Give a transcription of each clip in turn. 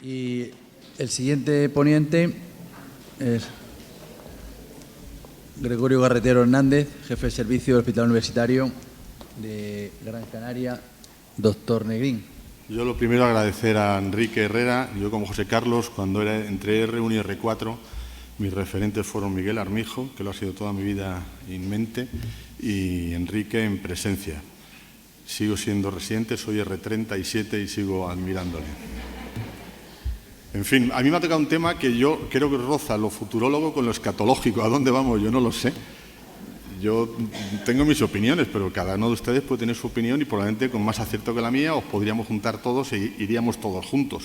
Y el siguiente ponente es Gregorio Garretero Hernández, jefe de servicio del Hospital Universitario de Gran Canaria, doctor Negrín. Yo lo primero agradecer a Enrique Herrera. Yo como José Carlos, cuando era entre R1 y R4, mis referentes fueron Miguel Armijo, que lo ha sido toda mi vida en mente, y Enrique en presencia. Sigo siendo residente, soy R37 y sigo admirándole. En fin, a mí me ha tocado un tema que yo creo que roza lo futurólogo con lo escatológico. ¿A dónde vamos? Yo no lo sé. Yo tengo mis opiniones, pero cada uno de ustedes puede tener su opinión y probablemente con más acierto que la mía os podríamos juntar todos e iríamos todos juntos.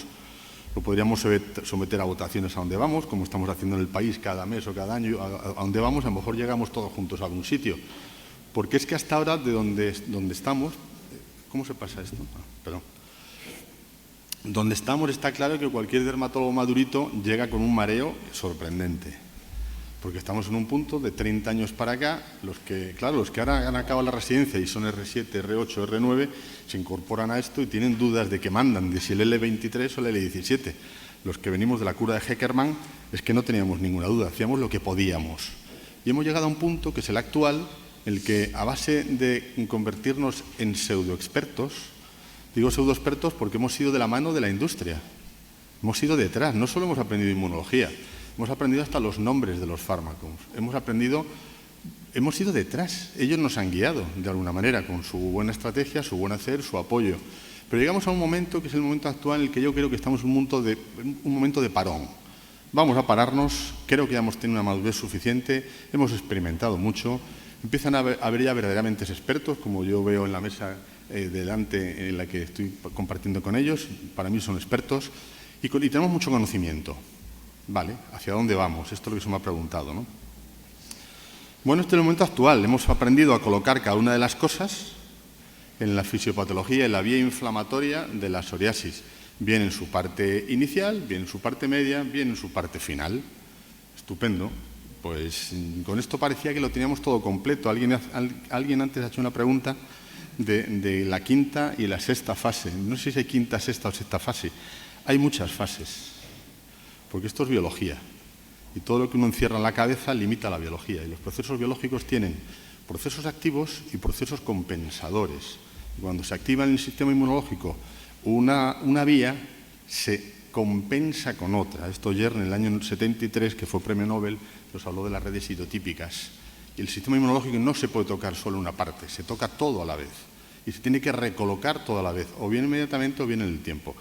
Lo podríamos someter a votaciones a dónde vamos, como estamos haciendo en el país cada mes o cada año, a dónde vamos, a lo mejor llegamos todos juntos a algún sitio. Porque es que hasta ahora, de donde estamos... ¿Cómo se pasa esto? Perdón. Donde estamos está claro que cualquier dermatólogo madurito llega con un mareo sorprendente. Porque estamos en un punto de 30 años para acá, los que ahora han acabado la residencia y son R7, R8, R9, se incorporan a esto y tienen dudas de que mandan, de si el L23 o el L17. Los que venimos de la cura de Heckermann es que no teníamos ninguna duda, hacíamos lo que podíamos. Y hemos llegado a un punto que es el actual, en el que a base de convertirnos en pseudoexpertos, digo pseudoexpertos porque hemos ido de la mano de la industria, hemos ido detrás, no solo hemos aprendido inmunología, hemos aprendido hasta los nombres de los fármacos, hemos ido detrás, ellos nos han guiado de alguna manera con su buena estrategia, su buen hacer, su apoyo. Pero llegamos a un momento que es el momento actual en el que yo creo que estamos en un momento de parón. Vamos a pararnos, creo que ya hemos tenido una madurez suficiente, hemos experimentado mucho, empiezan a haber ya verdaderamente expertos, como yo veo en la mesa delante en la que estoy compartiendo con ellos, para mí son expertos, y tenemos mucho conocimiento. Vale, ¿hacia dónde vamos? Esto es lo que se me ha preguntado, ¿no? Bueno, este es el momento actual. Hemos aprendido a colocar cada una de las cosas en la fisiopatología, en la vía inflamatoria de la psoriasis. Bien en su parte inicial, bien en su parte media, bien en su parte final. Estupendo. Pues con esto parecía que lo teníamos todo completo. Alguien antes ha hecho una pregunta de la quinta y la sexta fase. No sé si hay quinta, sexta o sexta fase. Hay muchas fases. Porque esto es biología y todo lo que uno encierra en la cabeza limita la biología y los procesos biológicos tienen procesos activos y procesos compensadores. Y cuando se activa en el sistema inmunológico una vía, se compensa con otra. Esto Jern en el año 73, que fue premio Nobel, nos habló de las redes citotípicas. Y el sistema inmunológico no se puede tocar solo una parte, se toca todo a la vez y se tiene que recolocar todo a la vez, o bien inmediatamente o bien en el tiempo.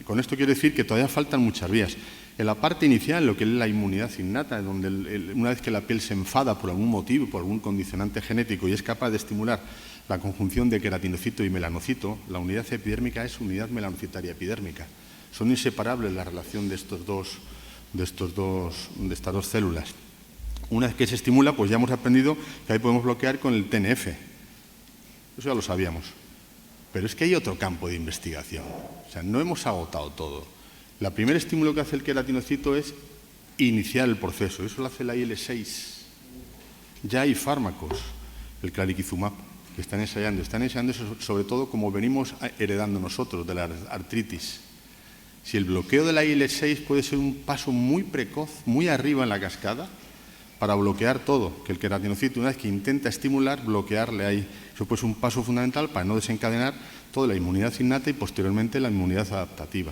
Con esto quiero decir que todavía faltan muchas vías. En la parte inicial, lo que es la inmunidad innata, donde una vez que la piel se enfada por algún motivo, por algún condicionante genético y es capaz de estimular la conjunción de queratinocito y melanocito, la unidad epidérmica es unidad melanocitaria epidérmica. Son inseparables la relación de estas dos células. Una vez que se estimula, pues ya hemos aprendido que ahí podemos bloquear con el TNF. Eso ya lo sabíamos. Pero es que hay otro campo de investigación. O sea, no hemos agotado todo. El primer estímulo que hace el queratinocito es iniciar el proceso. Eso lo hace la IL-6. Ya hay fármacos, el clariquizumab, que están ensayando. Están ensayando eso, sobre todo como venimos heredando nosotros de la artritis. Si el bloqueo de la IL-6 puede ser un paso muy precoz, muy arriba en la cascada, para bloquear todo, que el queratinocito, una vez que intenta estimular, bloquearle ahí. Eso puede ser un paso fundamental para no desencadenar toda la inmunidad innata y posteriormente la inmunidad adaptativa.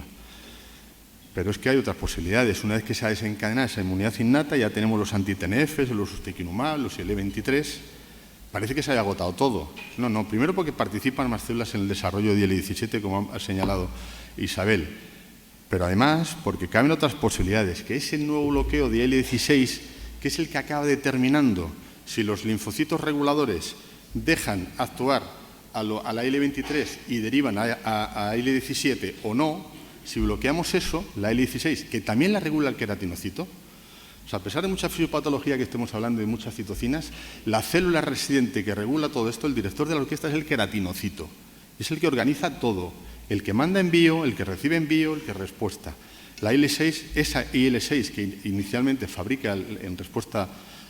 Pero es que hay otras posibilidades. Una vez que se ha desencadenado esa inmunidad innata, ya tenemos los anti-TNF, los ustekinumab, los IL-23. Parece que se haya agotado todo. No. Primero porque participan más células en el desarrollo de IL-17, como ha señalado Isabel. Pero además porque caben otras posibilidades, que es el nuevo bloqueo de IL-16, que es el que acaba determinando si los linfocitos reguladores dejan actuar a la IL-23 y derivan a IL-17 o no. Si bloqueamos eso, la IL-16, que también la regula el queratinocito, o sea, a pesar de mucha fisiopatología que estemos hablando de muchas citocinas, la célula residente que regula todo esto, el director de la orquesta es el queratinocito, es el que organiza todo, el que manda envío, el que recibe envío, el que respuesta. La IL-6, esa IL-6 que inicialmente fabrica en respuesta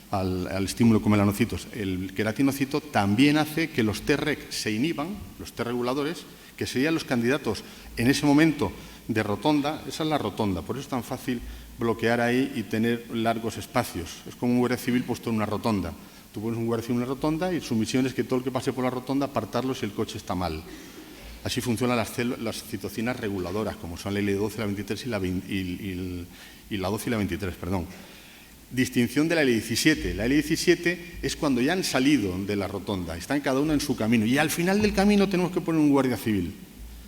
al estímulo con melanocitos, el queratinocito también hace que los Treg se inhiban, los T reguladores, que serían los candidatos en ese momento de rotonda, esa es la rotonda, por eso es tan fácil bloquear ahí y tener largos espacios. Es como un guardia civil puesto en una rotonda. Tú pones un guardia civil en una rotonda y su misión es que todo el que pase por la rotonda apartarlo si el coche está mal. Así funcionan las citocinas reguladoras, como son la L12, la 23 y la 12 y la 23, perdón. Distinción de la L17. La L17 es cuando ya han salido de la rotonda, están cada una en su camino y al final del camino tenemos que poner un guardia civil.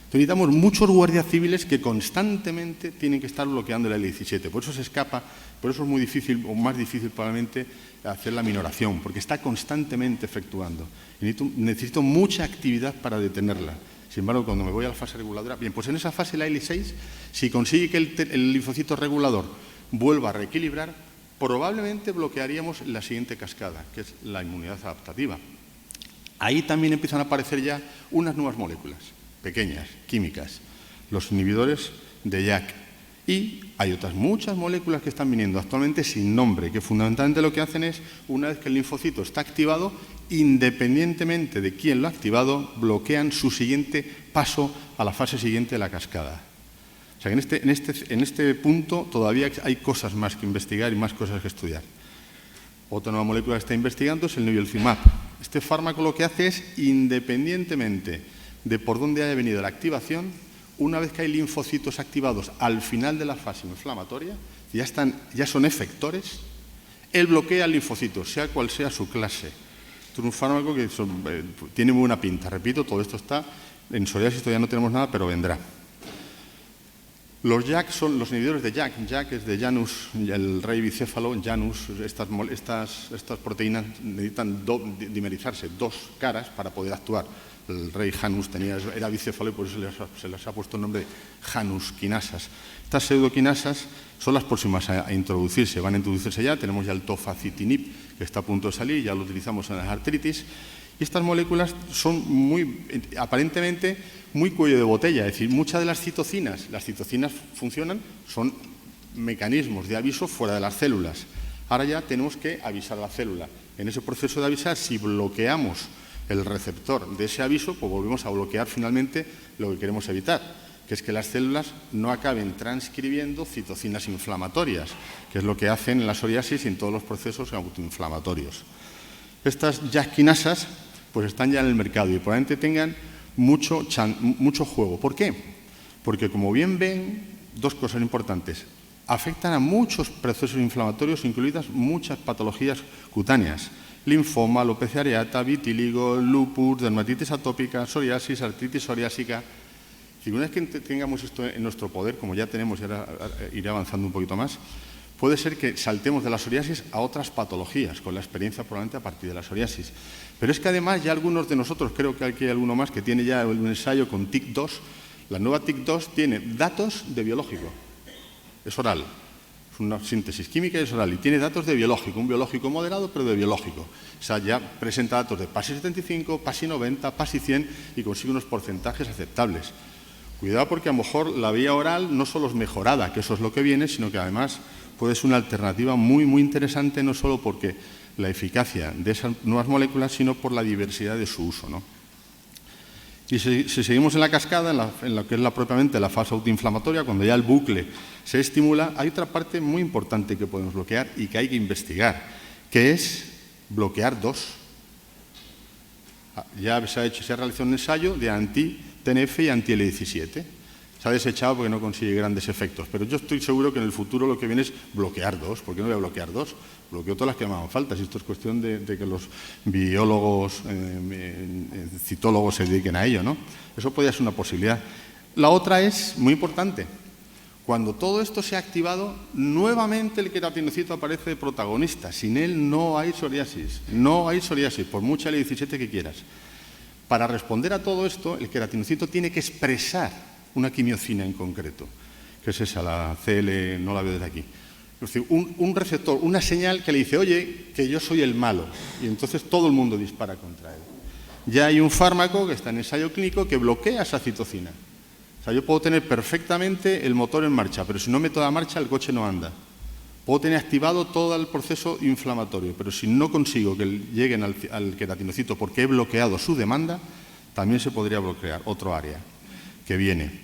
Necesitamos muchos guardias civiles que constantemente tienen que estar bloqueando la L17. Por eso se escapa, por eso es muy difícil, o más difícil probablemente, hacer la minoración, porque está constantemente efectuando. Necesito mucha actividad para detenerla. Sin embargo, cuando me voy a la fase reguladora, bien, pues en esa fase, la L6, si consigue que el linfocito regulador vuelva a reequilibrar, probablemente bloquearíamos la siguiente cascada, que es la inmunidad adaptativa. Ahí también empiezan a aparecer ya unas nuevas moléculas pequeñas, químicas, los inhibidores de JAK. Y hay otras muchas moléculas que están viniendo actualmente sin nombre, que fundamentalmente lo que hacen es, una vez que el linfocito está activado, independientemente de quién lo ha activado, bloquean su siguiente paso a la fase siguiente de la cascada. O sea que en este punto todavía hay cosas más que investigar y más cosas que estudiar. Otra nueva molécula que está investigando es el nivolumab. Este fármaco lo que hace es, independientemente de por dónde haya venido la activación, una vez que hay linfocitos activados al final de la fase inflamatoria, ya son efectores, él bloquea el linfocito, sea cual sea su clase. Esto es un fármaco que tiene muy buena pinta. Repito, todo esto está en psoriasis, todavía no tenemos nada, pero vendrá. Los JAK son los inhibidores de JAK. JAK es de Janus, el rey bicéfalo. Janus, estas proteínas necesitan dimerizarse, dos caras para poder actuar. El rey Janus era bicéfalo y por eso se les ha puesto el nombre de Janusquinasas. Estas pseudoquinasas son las próximas a introducirse, van a introducirse ya. Tenemos ya el tofacitinib, que está a punto de salir, ya lo utilizamos en las artritis. Y estas moléculas son aparentemente muy cuello de botella, es decir, muchas de las citocinas funcionan, son mecanismos de aviso fuera de las células. Ahora ya tenemos que avisar a la célula. En ese proceso de avisar, si bloqueamos el receptor de ese aviso, pues volvemos a bloquear finalmente lo que queremos evitar, que es que las células no acaben transcribiendo citocinas inflamatorias, que es lo que hacen en la psoriasis y en todos los procesos autoinflamatorios. Estas JAK-quinasas pues están ya en el mercado y probablemente tengan mucho juego. ¿Por qué? Porque, como bien ven, dos cosas importantes. Afectan a muchos procesos inflamatorios, incluidas muchas patologías cutáneas. Linfoma, alopecia areata, vitíligo, lupus, dermatitis atópica, psoriasis, artritis psoriásica. Y una vez que tengamos esto en nuestro poder, como ya tenemos y ahora iré avanzando un poquito más, puede ser que saltemos de la psoriasis a otras patologías, con la experiencia probablemente a partir de la psoriasis. Pero es que además ya algunos de nosotros, creo que aquí hay alguno más que tiene ya un ensayo con TIC2, la nueva TIC2 tiene datos de biológico, es oral. Es una síntesis química y es oral. Y tiene datos de biológico, un biológico moderado, pero de biológico. O sea, ya presenta datos de PASI 75, PASI 90, PASI 100 y consigue unos porcentajes aceptables. Cuidado porque a lo mejor la vía oral no solo es mejorada, que eso es lo que viene, sino que además puede ser una alternativa muy, muy interesante, no solo porque la eficacia de esas nuevas moléculas, sino por la diversidad de su uso, ¿no? Y si seguimos en la cascada, en lo que es propiamente la fase autoinflamatoria, cuando ya el bucle se estimula, hay otra parte muy importante que podemos bloquear y que hay que investigar, que es bloquear dos. Ya se ha realizado un ensayo de anti-TNF y anti-L17. Se ha desechado porque no consigue grandes efectos, pero yo estoy seguro que en el futuro lo que viene es bloquear dos. ¿Por qué no voy a bloquear dos? Bloqueo todas las que me hagan falta, si esto es cuestión de que los biólogos, citólogos se dediquen a ello, ¿no? Eso podría ser una posibilidad. La otra es muy importante. Cuando todo esto se ha activado, nuevamente el queratinocito aparece de protagonista. Sin él no hay psoriasis. No hay psoriasis, por mucha L17 que quieras. Para responder a todo esto, el queratinocito tiene que expresar una quimiocina en concreto, que es esa, la CL, no la veo desde aquí. Es decir, un receptor, una señal que le dice, oye, que yo soy el malo, y entonces todo el mundo dispara contra él. Ya hay un fármaco que está en ensayo clínico que bloquea esa citocina. O sea, yo puedo tener perfectamente el motor en marcha, pero si no meto la marcha, el coche no anda. Puedo tener activado todo el proceso inflamatorio, pero si no consigo que lleguen al queratinocito porque he bloqueado su demanda, también se podría bloquear otro área que viene.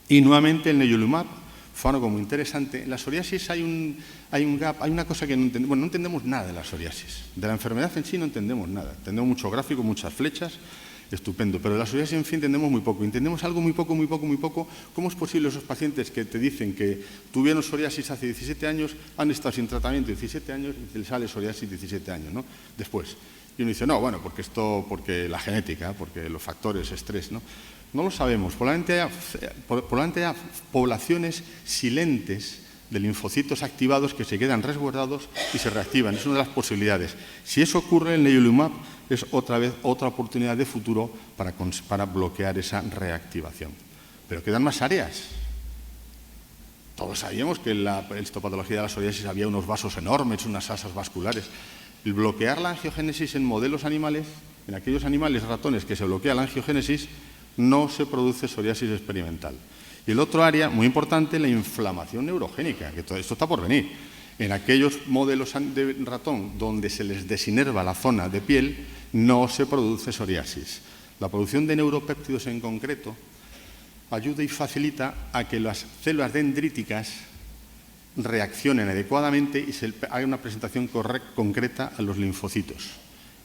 Y nuevamente el Nivolumab, fármaco muy interesante. En la psoriasis hay un gap, hay una cosa que no entendemos. Bueno, no entendemos nada de la psoriasis. De la enfermedad en sí no entendemos nada. Entendemos mucho gráfico, muchas flechas, estupendo. Pero de la psoriasis, en fin, entendemos muy poco. Entendemos algo muy poco, muy poco, muy poco. ¿Cómo es posible esos pacientes que te dicen que tuvieron psoriasis hace 17 años, han estado sin tratamiento 17 años y les sale psoriasis 17 años, ¿no? Después. Y uno dice, no, bueno, porque la genética, porque los factores, estrés, ¿no? No lo sabemos. Probablemente haya poblaciones silentes de linfocitos activados que se quedan resguardados y se reactivan. Es una de las posibilidades. Si eso ocurre, el Nivolumab es otra oportunidad de futuro para bloquear esa reactivación. Pero quedan más áreas. Todos sabíamos que en la histopatología de la psoriasis había unos vasos enormes, unas asas vasculares. El bloquear la angiogénesis en modelos animales, en aquellos animales ratones que se bloquea la angiogénesis, no se produce psoriasis experimental. Y el otro área, muy importante, la inflamación neurogénica, que todo esto está por venir. En aquellos modelos de ratón donde se les desinerva la zona de piel, no se produce psoriasis. La producción de neuropéptidos en concreto ayuda y facilita a que las células dendríticas reaccionen adecuadamente y se haga una presentación concreta a los linfocitos.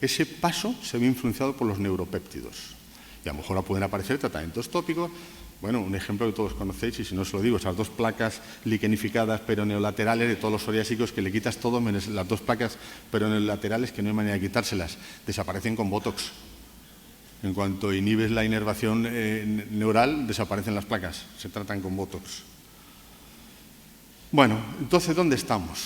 Ese paso se ve influenciado por los neuropéptidos. Y a lo mejor pueden aparecer tratamientos tópicos. Bueno, un ejemplo que todos conocéis, y si no os lo digo, esas dos placas liquenificadas peroneolaterales de todos los psoriásicos que le quitas todo menos las dos placas peroneolaterales que no hay manera de quitárselas. Desaparecen con Botox. En cuanto inhibes la inervación neural, desaparecen las placas. Se tratan con Botox. Bueno, entonces, ¿dónde estamos?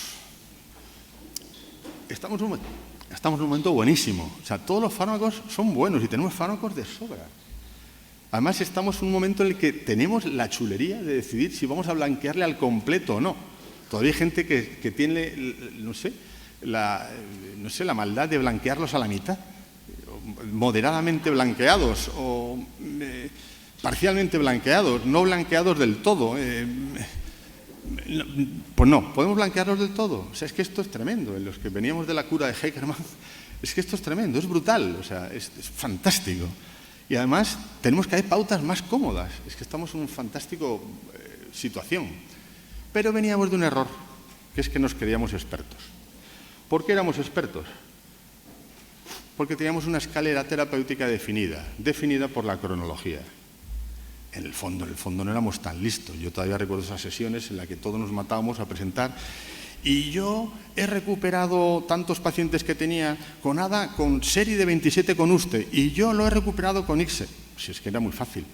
Estamos en un momento buenísimo. O sea, todos los fármacos son buenos y tenemos fármacos de sobra. Además, estamos en un momento en el que tenemos la chulería de decidir si vamos a blanquearle al completo o no. Todavía hay gente que tiene, la maldad de blanquearlos a la mitad, moderadamente blanqueados o parcialmente blanqueados, no blanqueados del todo. Pues no, podemos blanquearlos del todo. O sea, es que esto es tremendo. En los que veníamos de la cura de Heckermann, es que esto es tremendo, es brutal, o sea, es fantástico. Y además tenemos que haber pautas más cómodas. Es que estamos en una fantástica situación. Pero veníamos de un error, que es que nos creíamos expertos. ¿Por qué éramos expertos? Porque teníamos una escalera terapéutica definida por la cronología. En el fondo no éramos tan listos. Yo todavía recuerdo esas sesiones en las que todos nos matábamos a presentar. Y yo he recuperado tantos pacientes que tenía con ADA, con serie de 27 con usted, y yo lo he recuperado con ICSE. Si es que era muy fácil.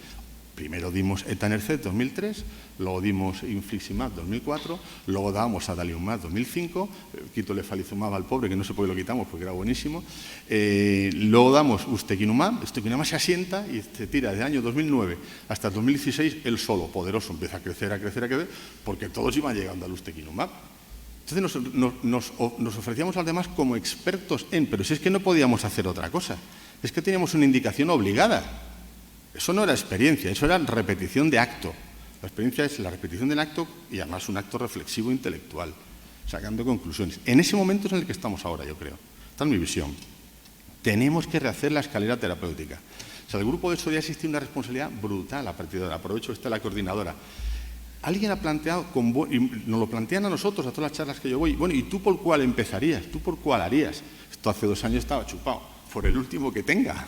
Primero dimos Etanercept 2003, luego dimos Infliximab 2004, luego dábamos Adalimumab 2005, quito Lefalizumab al pobre, que no sé por qué lo quitamos porque era buenísimo, luego damos Ustekinumab se asienta y se tira desde el año 2009 hasta el 2016 él solo, poderoso, empieza a crecer, porque todos iban llegando al Ustekinumab. Entonces nos ofrecíamos a los demás como expertos pero si es que no podíamos hacer otra cosa, es que teníamos una indicación obligada. Eso no era experiencia, eso era repetición de acto. La experiencia es la repetición del acto y además un acto reflexivo intelectual, sacando conclusiones. En ese momento es en el que estamos ahora, yo creo. Esta es mi visión. Tenemos que rehacer la escalera terapéutica. O sea, el grupo de psoriasis tiene una responsabilidad brutal a partir de ahora. Aprovecho la coordinadora. Alguien ha planteado, y nos lo plantean a nosotros, a todas las charlas que yo voy, bueno, ¿y tú por cuál empezarías? ¿Tú por cuál harías? Esto hace 2 años estaba chupado, por el último que tenga.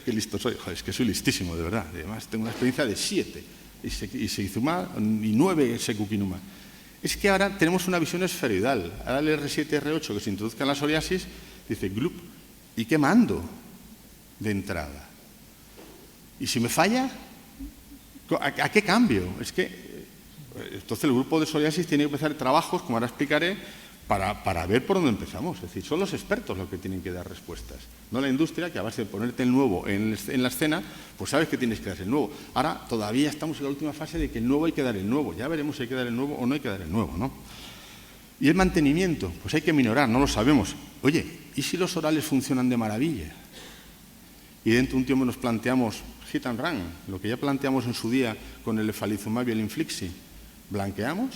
Qué listo soy, joder, es que soy listísimo, de verdad. Además, tengo una experiencia de 7 Ixekizumab y 9 Secukinumab. Es que ahora tenemos una visión esferoidal. Ahora el R7, R8 que se introduzca en la psoriasis, dice, glup, ¿y qué mando de entrada? ¿Y si me falla? ¿A qué cambio? Es que, entonces el grupo de psoriasis tiene que empezar trabajos, como ahora explicaré, para ver por dónde empezamos. Es decir, son los expertos los que tienen que dar respuestas. No la industria, que a base de ponerte el nuevo en la escena, pues sabes que tienes que dar el nuevo. Ahora todavía estamos en la última fase de que el nuevo hay que dar el nuevo. Ya veremos si hay que dar el nuevo o no hay que dar el nuevo, ¿no? Y el mantenimiento, pues hay que minorar, no lo sabemos. Oye, ¿y si los orales funcionan de maravilla? Y dentro de un tiempo nos planteamos hit and run, lo que ya planteamos en su día con el Lefalizumab y el Inflixi. ¿Blanqueamos?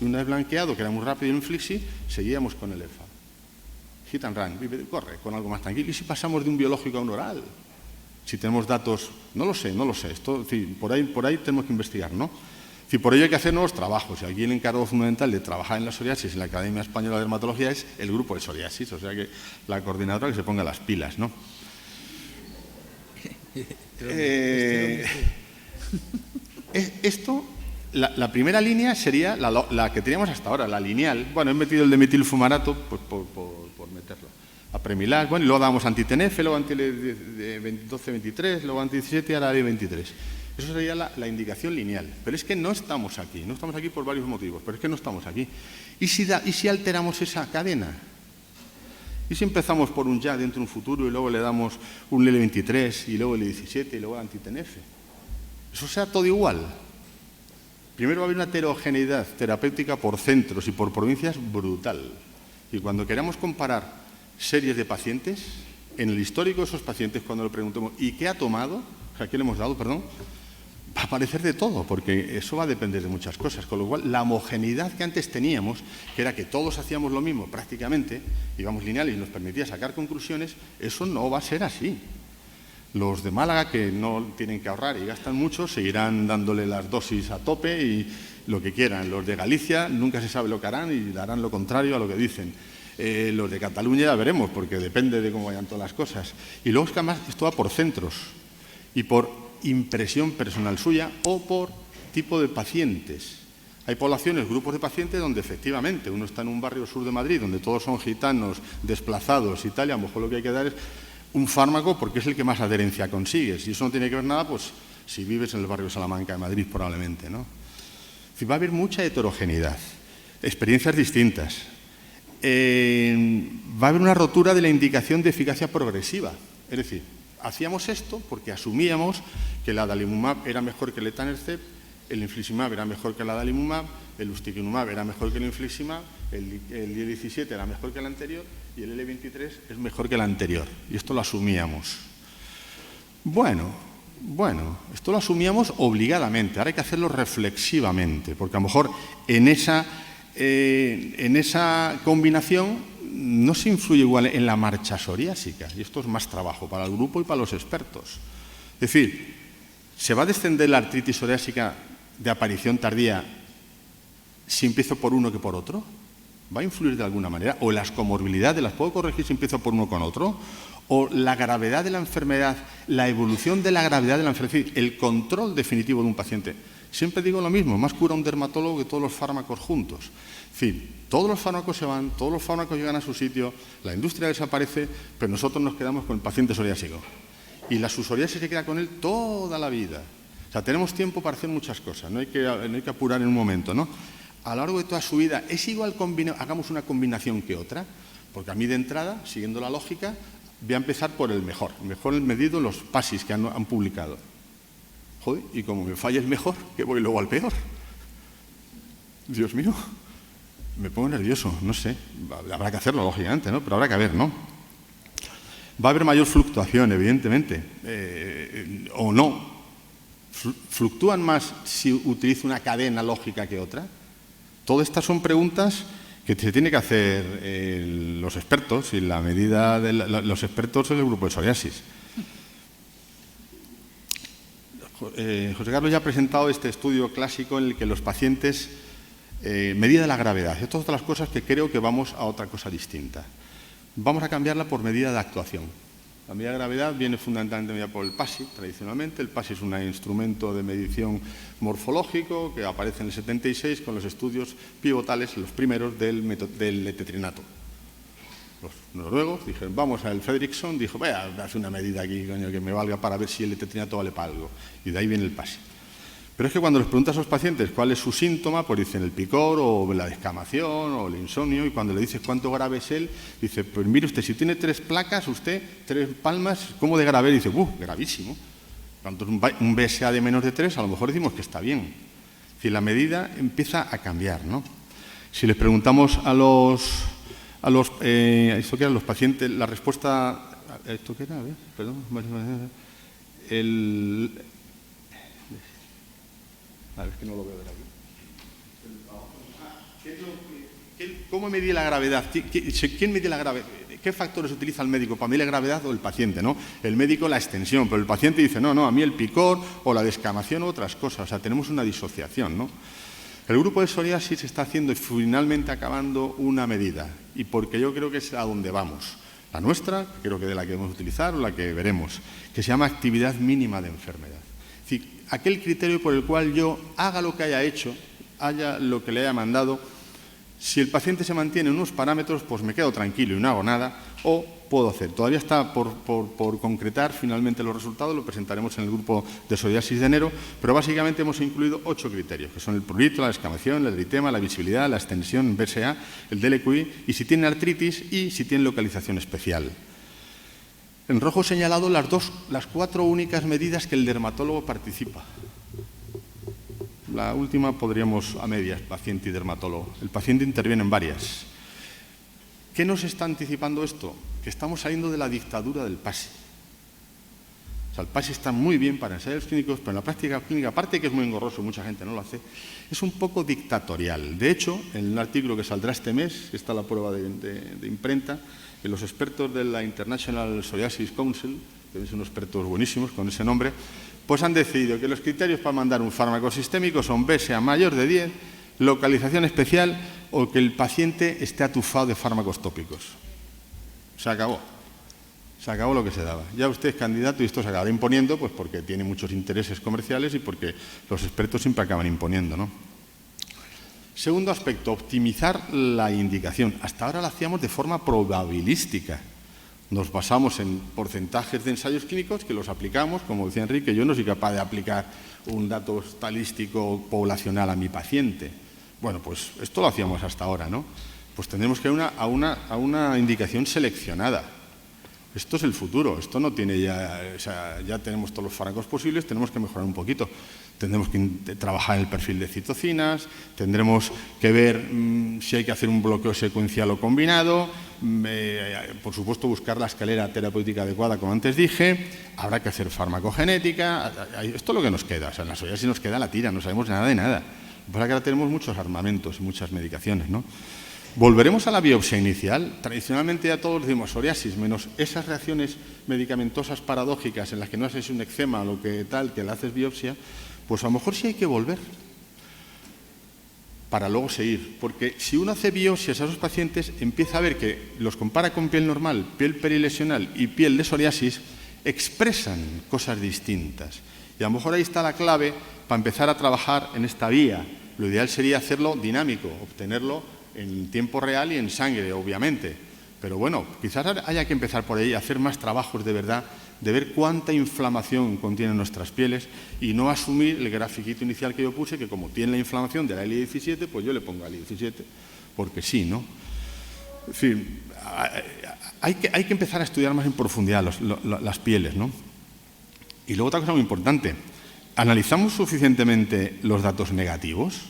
Y una vez blanqueado, que era muy rápido el Inflixi, seguíamos con el EFA. Hit and run, corre con algo más tranquilo. ¿Y si pasamos de un biológico a un oral? si tenemos datos, no lo sé. Esto, por ahí tenemos que investigar, ¿no? Por ello hay que hacer nuevos trabajos. Y aquí el encargo fundamental de trabajar en la psoriasis en la Academia Española de Dermatología es el grupo de psoriasis, o sea que la coordinadora que se ponga las pilas, ¿no? Esto, la primera línea sería la que teníamos hasta ahora, la lineal. Bueno, he metido el de metilfumarato pues, por meterlo. Apremilas, bueno, y luego damos anti-TNF, luego anti-12-23, luego anti-17 y ahora anti-23. Eso sería la indicación lineal. Pero es que no estamos aquí por varios motivos, pero es que no estamos aquí. ¿Y si alteramos esa cadena? ¿Y si empezamos por un ya dentro de un futuro y luego le damos un L23 y luego el L17 y luego el anti-TNF? Eso sea todo igual. Primero va a haber una heterogeneidad terapéutica por centros y por provincias brutal. Y cuando queramos comparar series de pacientes, en el histórico de esos pacientes, cuando le preguntemos ¿y qué ha tomado? O sea, ¿qué le hemos dado? Perdón. Va a aparecer de todo, porque eso va a depender de muchas cosas. Con lo cual, la homogeneidad que antes teníamos, que era que todos hacíamos lo mismo prácticamente, íbamos lineales y nos permitía sacar conclusiones, eso no va a ser así. Los de Málaga, que no tienen que ahorrar y gastan mucho, seguirán dándole las dosis a tope y lo que quieran. Los de Galicia nunca se sabe lo que harán y harán lo contrario a lo que dicen. Los de Cataluña ya veremos, porque depende de cómo vayan todas las cosas. Y luego es que además esto va por centros y por impresión personal suya o por tipo de pacientes. Hay poblaciones, grupos de pacientes donde efectivamente uno está en un barrio sur de Madrid donde todos son gitanos, desplazados y tal, y a lo mejor lo que hay que dar es un fármaco porque es el que más adherencia consigues. Y eso no tiene que ver nada, pues, si vives en el barrio de Salamanca de Madrid probablemente, ¿no? Es decir, va a haber mucha heterogeneidad, experiencias distintas. Va a haber una rotura de la indicación de eficacia progresiva. Es decir, hacíamos esto porque asumíamos que el adalimumab era mejor que el etanercept, el infliximab era mejor que el adalimumab, el ustekinumab era mejor que el infliximab, el IL-17 era mejor que el anterior y el L23 es mejor que el anterior. Y esto lo asumíamos. Bueno, esto lo asumíamos obligadamente. Ahora hay que hacerlo reflexivamente, porque a lo mejor en esa combinación no se influye igual en la marcha psoriásica, y esto es más trabajo para el grupo y para los expertos. Es decir, ¿se va a descender la artritis psoriásica de aparición tardía si empiezo por uno que por otro? ¿Va a influir de alguna manera? ¿O las comorbilidades las puedo corregir si empiezo por uno con otro? ¿O la gravedad de la enfermedad, la evolución de la gravedad de la enfermedad, es decir, el control definitivo de un paciente? Siempre digo lo mismo, más cura un dermatólogo que todos los fármacos juntos. Es decir, todos los fármacos se van, todos los fármacos llegan a su sitio, la industria desaparece, pero nosotros nos quedamos con el paciente psoriásico. Y la psoriasis se queda con él toda la vida. O sea, tenemos tiempo para hacer muchas cosas, no hay que apurar en un momento, ¿no? A lo largo de toda su vida, ¿es igual hagamos una combinación que otra? Porque a mí de entrada, siguiendo la lógica, voy a empezar por el mejor medido en los PASIs que han publicado. Joder, y como me falla el mejor, que voy luego al peor. Dios mío, me pongo nervioso, no sé. Habrá que hacerlo, lógicamente, ¿no? Pero habrá que ver, ¿no? Va a haber mayor fluctuación, evidentemente, o no. ¿Fluctúan más si utilizo una cadena lógica que otra? Todas estas son preguntas que se tienen que hacer los expertos, y la medida de los expertos es el grupo de psoriasis. José Carlos ya ha presentado este estudio clásico en el que los pacientes, medida de la gravedad. Estas son otras cosas que creo que vamos a otra cosa distinta. Vamos a cambiarla por medida de actuación. La medida de gravedad viene fundamentalmente medida por el PASI, tradicionalmente. El PASI es un instrumento de medición morfológico que aparece en el 76 con los estudios pivotales, los primeros del letetrinato. Los noruegos dijeron, vamos al Fredrickson, dijo, voy a hacer una medida aquí, coño, que me valga para ver si el letetrinato vale para algo. Y de ahí viene el PASI. Pero es que cuando les preguntas a los pacientes cuál es su síntoma, pues dicen el picor o la descamación o el insomnio, y cuando le dices cuánto grave es él, dice, pues mire usted, si tiene 3 placas, usted, 3 palmas, ¿cómo de grave? Y dice, gravísimo. Cuando es un BSA de menos de 3, a lo mejor decimos que está bien. Es decir, la medida empieza a cambiar, ¿no? Si les preguntamos a los ¿esto qué era? Los pacientes, la respuesta, ¿esto qué era? A ver, perdón, a ver, que no lo veo de aquí. ¿Cómo medir la gravedad? ¿Quién mide la gravedad? ¿Qué factores utiliza el médico para medir la gravedad o el paciente, ¿no? El médico la extensión, pero el paciente dice, no, a mí el picor o la descamación o otras cosas. O sea, tenemos una disociación, ¿no? El grupo de psoriasis está haciendo y finalmente acabando una medida, y porque yo creo que es a donde vamos. La nuestra, creo que de la que debemos utilizar, o la que veremos, que se llama actividad mínima de enfermedad. Es decir, aquel criterio por el cual yo haga lo que haya hecho, haya lo que le haya mandado, si el paciente se mantiene en unos parámetros, pues me quedo tranquilo y no hago nada, o puedo hacer. Todavía está por concretar finalmente los resultados, lo presentaremos en el grupo de psoriasis de enero, pero básicamente hemos incluido 8 criterios, que son el prurito, la descamación, el eritema, la visibilidad, la extensión BSA, el DLQI, y si tiene artritis y si tiene localización especial. En rojo he señalado las 4 únicas medidas que el dermatólogo participa. La última podríamos a medias, paciente y dermatólogo. El paciente interviene en varias. ¿Qué nos está anticipando esto? Que estamos saliendo de la dictadura del PASI. O sea, el PASI está muy bien para ensayos clínicos, pero en la práctica clínica, aparte que es muy engorroso, mucha gente no lo hace, es un poco dictatorial. De hecho, en un artículo que saldrá este mes, que está la prueba de imprenta, que los expertos de la International Psoriasis Council, que son unos expertos buenísimos con ese nombre, pues han decidido que los criterios para mandar un fármaco sistémico son BSA mayor de 10, localización especial o que el paciente esté atufado de fármacos tópicos. Se acabó. Se acabó lo que se daba. Ya usted es candidato y esto se acabará imponiendo, pues porque tiene muchos intereses comerciales y porque los expertos siempre acaban imponiendo, ¿no? Segundo aspecto, optimizar la indicación. Hasta ahora lo hacíamos de forma probabilística. Nos basamos en porcentajes de ensayos clínicos que los aplicamos, como decía Enrique, yo no soy capaz de aplicar un dato estadístico poblacional a mi paciente. Bueno, pues esto lo hacíamos hasta ahora, ¿no? Pues tendremos que ir a una indicación seleccionada. Esto es el futuro, esto no tiene ya, o sea, ya tenemos todos los fármacos posibles, tenemos que mejorar un poquito. Tendremos que trabajar en el perfil de citocinas, tendremos que ver si hay que hacer un bloqueo secuencial o combinado, por supuesto buscar la escalera terapéutica adecuada, como antes dije, habrá que hacer farmacogenética, esto es lo que nos queda, o sea, en la psoriasis nos queda la tira, no sabemos nada de nada. Lo que pasa es que ahora tenemos muchos armamentos y muchas medicaciones, ¿no? Volveremos a la biopsia inicial. Tradicionalmente ya todos decimos psoriasis, menos esas reacciones medicamentosas paradójicas en las que no haces un eczema o lo que tal, que le haces biopsia, pues a lo mejor sí hay que volver para luego seguir. Porque si uno hace biopsias a esos pacientes, empieza a ver que los compara con piel normal, piel perilesional y piel de psoriasis, expresan cosas distintas. Y a lo mejor ahí está la clave para empezar a trabajar en esta vía. Lo ideal sería hacerlo dinámico, obtenerlo en tiempo real y en sangre, obviamente. Pero bueno, quizás haya que empezar por ahí, hacer más trabajos de verdad, de ver cuánta inflamación contienen nuestras pieles y no asumir el grafiquito inicial que yo puse, que como tiene la inflamación de la IL-17, pues yo le pongo IL-17, porque sí, ¿no? En fin, hay que empezar a estudiar más en profundidad las pieles, ¿no? Y luego otra cosa muy importante, ¿analizamos suficientemente los datos negativos?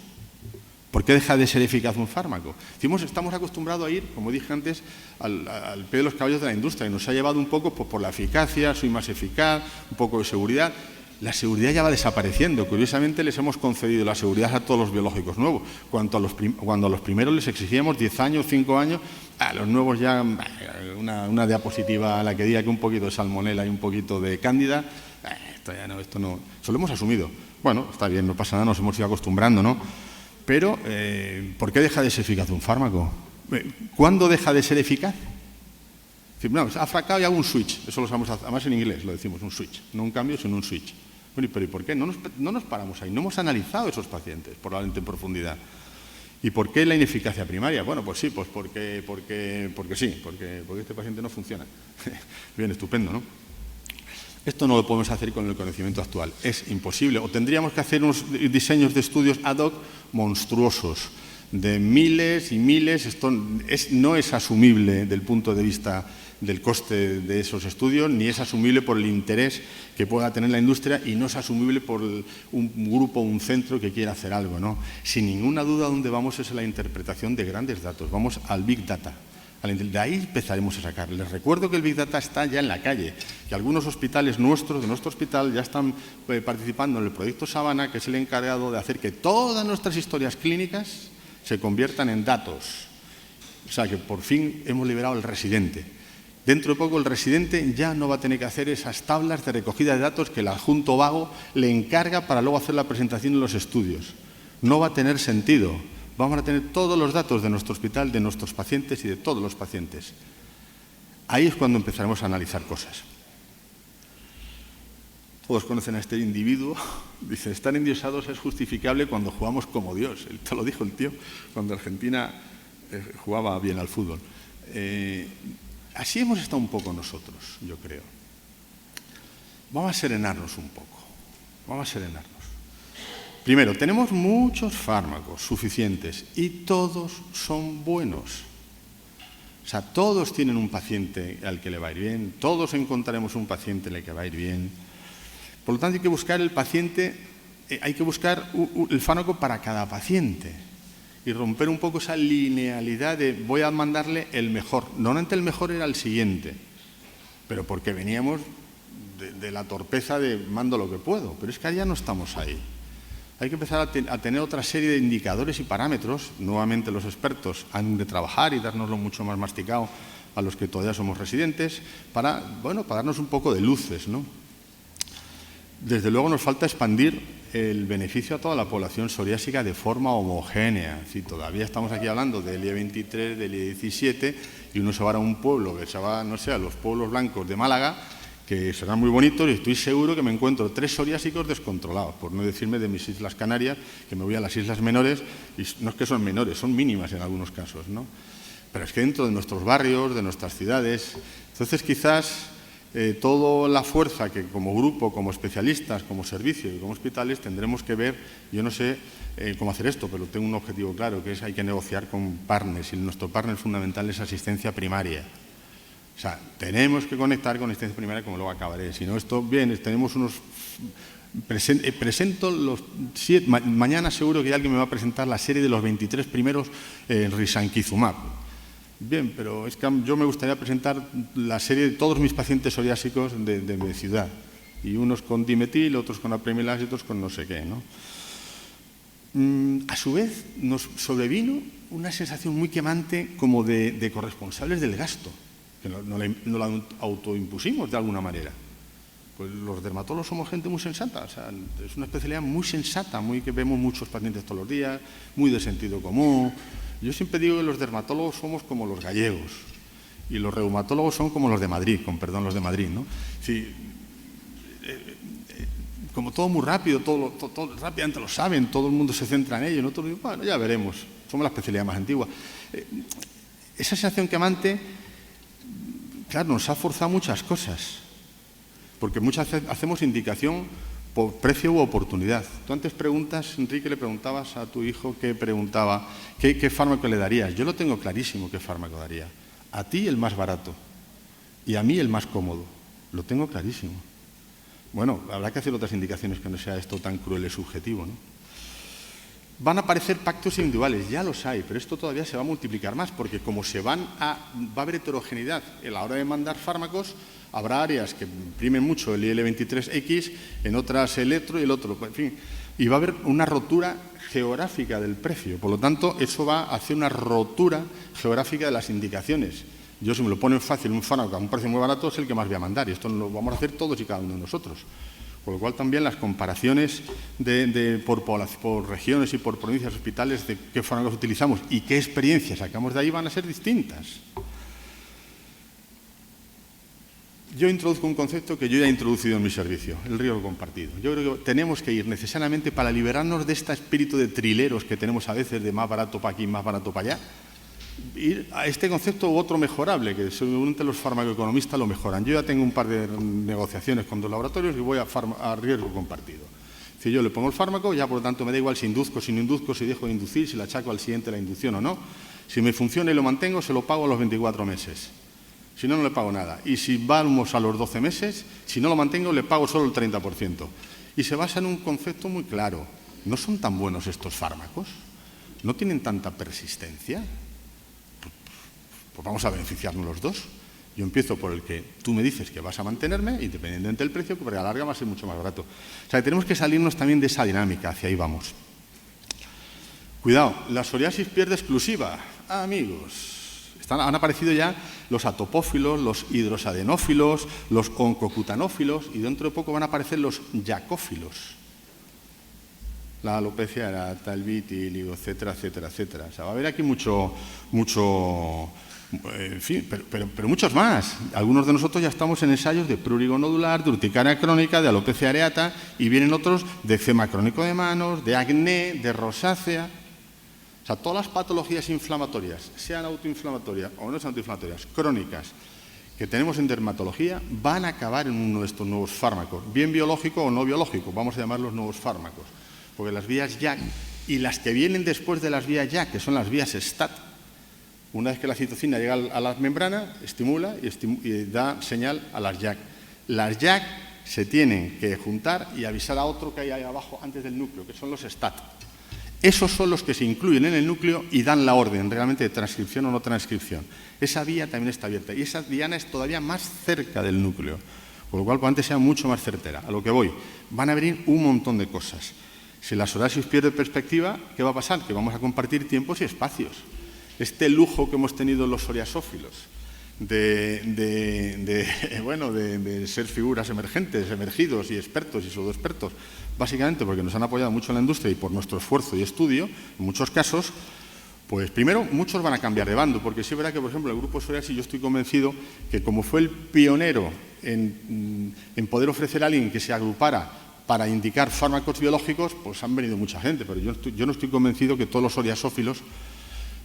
¿Por qué deja de ser eficaz un fármaco? Estamos acostumbrados a ir, como dije antes, al pie de los caballos de la industria y nos ha llevado un poco pues, por la eficacia, soy más eficaz, un poco de seguridad. La seguridad ya va desapareciendo. Curiosamente les hemos concedido la seguridad a todos los biológicos nuevos. Cuando a los primeros les exigíamos 10 años, 5 años, a los nuevos ya una diapositiva a la que diga que un poquito de salmonela y un poquito de cándida, esto no, eso lo hemos asumido. Bueno, está bien, no pasa nada, nos hemos ido acostumbrando, ¿no? Pero, ¿por qué deja de ser eficaz un fármaco? ¿Cuándo deja de ser eficaz? No, ha fracasado y hago un switch. Eso lo sabemos, además en inglés lo decimos, un switch. No un cambio, sino un switch. Bueno, pero ¿y por qué? No nos paramos ahí. No hemos analizado esos pacientes, probablemente en profundidad. ¿Y por qué la ineficacia primaria? Bueno, pues sí, pues porque sí, porque este paciente no funciona. Bien, estupendo, ¿no? Esto no lo podemos hacer con el conocimiento actual, es imposible. O tendríamos que hacer unos diseños de estudios ad hoc monstruosos, de miles y miles. Esto no es asumible desde el punto de vista del coste de esos estudios, ni es asumible por el interés que pueda tener la industria y no es asumible por un grupo, un centro que quiera hacer algo, ¿no? Sin ninguna duda, donde vamos es a la interpretación de grandes datos, vamos al Big Data. De ahí empezaremos a sacar. Les recuerdo que el Big Data está ya en la calle, que algunos hospitales nuestros, de nuestro hospital, ya están participando en el proyecto Sabana, que es el encargado de hacer que todas nuestras historias clínicas se conviertan en datos. O sea, que por fin hemos liberado al residente. Dentro de poco el residente ya no va a tener que hacer esas tablas de recogida de datos que el adjunto vago le encarga para luego hacer la presentación en los estudios. No va a tener sentido. Vamos a tener todos los datos de nuestro hospital, de nuestros pacientes y de todos los pacientes. Ahí es cuando empezaremos a analizar cosas. Todos conocen a este individuo. Dice, estar endiosados es justificable cuando jugamos como Dios. Te lo dijo el tío cuando Argentina jugaba bien al fútbol. Así hemos estado un poco nosotros, yo creo. Vamos a serenarnos un poco. Vamos a serenarnos. Primero, tenemos muchos fármacos suficientes y todos son buenos. O sea, todos tienen un paciente al que le va a ir bien, todos encontraremos un paciente al que va a ir bien. Por lo tanto, hay que buscar el paciente, hay que buscar el fármaco para cada paciente y romper un poco esa linealidad de voy a mandarle el mejor. Normalmente el mejor era el siguiente, pero porque veníamos de la torpeza de mando lo que puedo, pero es que ya no estamos ahí. Hay que empezar a tener otra serie de indicadores y parámetros. Nuevamente los expertos han de trabajar y dárnoslo mucho más masticado a los que todavía somos residentes para darnos un poco de luces, ¿no? Desde luego nos falta expandir el beneficio a toda la población psoriásica de forma homogénea. Si todavía estamos aquí hablando del IE23, del IE17 y uno se va a un pueblo que se va, no sé, a los pueblos blancos de Málaga, que serán muy bonitos y estoy seguro que me encuentro 3 psoriásicos descontrolados, por no decirme de mis Islas Canarias, que me voy a las islas menores, y no es que son menores, son mínimas en algunos casos, ¿no? Pero es que dentro de nuestros barrios, de nuestras ciudades, entonces quizás toda la fuerza que como grupo, como especialistas, como servicio y como hospitales tendremos que ver, yo no sé cómo hacer esto, pero tengo un objetivo claro, que es hay que negociar con partners, y nuestro partner fundamental es asistencia primaria. O sea, tenemos que conectar con asistencia primaria, como luego acabaré. Si no, esto, bien, tenemos unos... presento los 7... Mañana seguro que alguien me va a presentar la serie de los 23 primeros risankizumab. Bien, pero es que yo me gustaría presentar la serie de todos mis pacientes psoriásicos de mi ciudad. Y unos con dimetil, otros con apremilas y otros con no sé qué, ¿no? A su vez, nos sobrevino una sensación muy quemante como de corresponsables del gasto, que no la autoimpusimos de alguna manera. Pues los dermatólogos somos gente muy sensata, o sea, es una especialidad muy sensata, muy que vemos muchos pacientes todos los días, muy de sentido común. Yo siempre digo que los dermatólogos somos como los gallegos y los reumatólogos son como los de Madrid, con perdón los de Madrid, ¿no? Sí, como todo muy rápido, todo rápidamente lo saben, todo el mundo se centra en ello, nosotros digo, bueno, ya veremos, somos la especialidad más antigua. Esa sensación quemante, claro, nos ha forzado muchas cosas, porque muchas veces hacemos indicación por precio u oportunidad. Tú antes preguntas, Enrique, le preguntabas a tu hijo qué fármaco le darías. Yo lo tengo clarísimo qué fármaco daría. A ti el más barato y a mí el más cómodo. Lo tengo clarísimo. Bueno, habrá que hacer otras indicaciones que no sea esto tan cruel y subjetivo, ¿no? Van a aparecer pactos individuales, ya los hay, pero esto todavía se va a multiplicar más, porque como va a haber heterogeneidad a la hora de mandar fármacos, habrá áreas que imprimen mucho el IL-23X, en otras el otro y el otro, en fin, y va a haber una rotura geográfica del precio. Por lo tanto, eso va a hacer una rotura geográfica de las indicaciones. Yo, si me lo ponen fácil, un fármaco a un precio muy barato, es el que más voy a mandar, y esto lo vamos a hacer todos y cada uno de nosotros. Por lo cual también las comparaciones por regiones y por provincias, hospitales, de qué fármacos utilizamos y qué experiencias sacamos de ahí van a ser distintas. Yo introduzco un concepto que yo ya he introducido en mi servicio, el riesgo compartido. Yo creo que tenemos que ir necesariamente para liberarnos de este espíritu de trileros que tenemos a veces de más barato para aquí, más barato para allá, ir a este concepto u otro mejorable, que seguramente los farmacoeconomistas lo mejoran. Yo ya tengo un par de negociaciones con dos laboratorios y voy a riesgo compartido. Si yo le pongo el fármaco, ya por lo tanto me da igual si induzco, si no induzco, si dejo de inducir, si le achaco al siguiente la inducción o no. Si me funciona y lo mantengo, se lo pago a los 24 meses. Si no, no le pago nada. Y si vamos a los 12 meses, si no lo mantengo, le pago solo el 30%. Y se basa en un concepto muy claro. ¿No son tan buenos estos fármacos? ¿No tienen tanta persistencia? Pues vamos a beneficiarnos los dos. Yo empiezo por el que tú me dices que vas a mantenerme, independientemente del precio, porque a la larga va a ser mucho más barato. O sea, tenemos que salirnos también de esa dinámica, hacia ahí vamos. Cuidado, la psoriasis pierde exclusiva. Amigos, Han aparecido ya los atopófilos, los hidrosadenófilos, los oncocutanófilos y dentro de poco van a aparecer los yacófilos. La alopecia areata, el vitíligo, etcétera, etcétera, etcétera. O sea, va a haber aquí mucho, en fin, pero muchos más. Algunos de nosotros ya estamos en ensayos de prurigo nodular, de urticaria crónica, de alopecia areata y vienen otros de eczema crónico de manos, de acné, de rosácea. O sea, todas las patologías inflamatorias, sean autoinflamatorias o no sean autoinflamatorias, crónicas, que tenemos en dermatología, van a acabar en uno de estos nuevos fármacos, bien biológico o no biológico, vamos a llamarlos nuevos fármacos. Porque las vías JAK y las que vienen después de las vías JAK, que son las vías STAT, una vez que la citocina llega a la membrana, estimula y da señal a las JAK. Las JAK se tienen que juntar y avisar a otro que hay ahí abajo antes del núcleo, que son los STAT. Esos son los que se incluyen en el núcleo y dan la orden realmente de transcripción o no transcripción. Esa vía también está abierta y esa diana es todavía más cerca del núcleo, con lo cual probablemente sea mucho más certera. A lo que voy, van a venir un montón de cosas. Si la psoriasis pierde perspectiva, ¿qué va a pasar? Que vamos a compartir tiempos y espacios. Este lujo que hemos tenido los psoriasófilos de ser figuras emergentes, emergidos y expertos y pseudoexpertos, básicamente porque nos han apoyado mucho en la industria y por nuestro esfuerzo y estudio, en muchos casos, pues primero muchos van a cambiar de bando, porque sí es verdad que, por ejemplo, el grupo psoriasis yo estoy convencido que como fue el pionero en poder ofrecer a alguien que se agrupara para indicar fármacos biológicos, pues han venido mucha gente, pero yo no estoy convencido que todos los psoriasófilos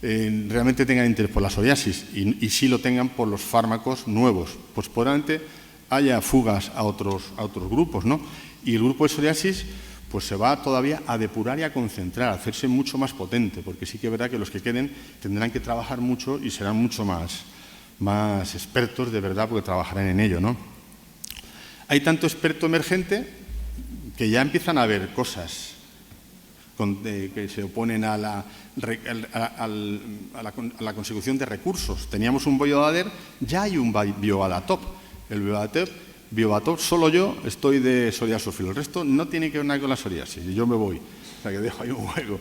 realmente tengan interés por la psoriasis y sí lo tengan por los fármacos nuevos. Pues probablemente haya fugas a otros grupos, ¿no? Y el grupo de psoriasis pues se va todavía a depurar y a concentrar, a hacerse mucho más potente, porque sí que es verdad que los que queden tendrán que trabajar mucho y serán mucho más expertos de verdad porque trabajarán en ello, ¿no? Hay tanto experto emergente que ya empiezan a haber cosas que se oponen a la consecución de recursos. Teníamos un bioadader, ya hay un bioadatop. El bioadatop, solo yo estoy de psoriasófilo. El resto no tiene que ver nada con la psoriasis. Y yo me voy. O sea, que dejo ahí un juego.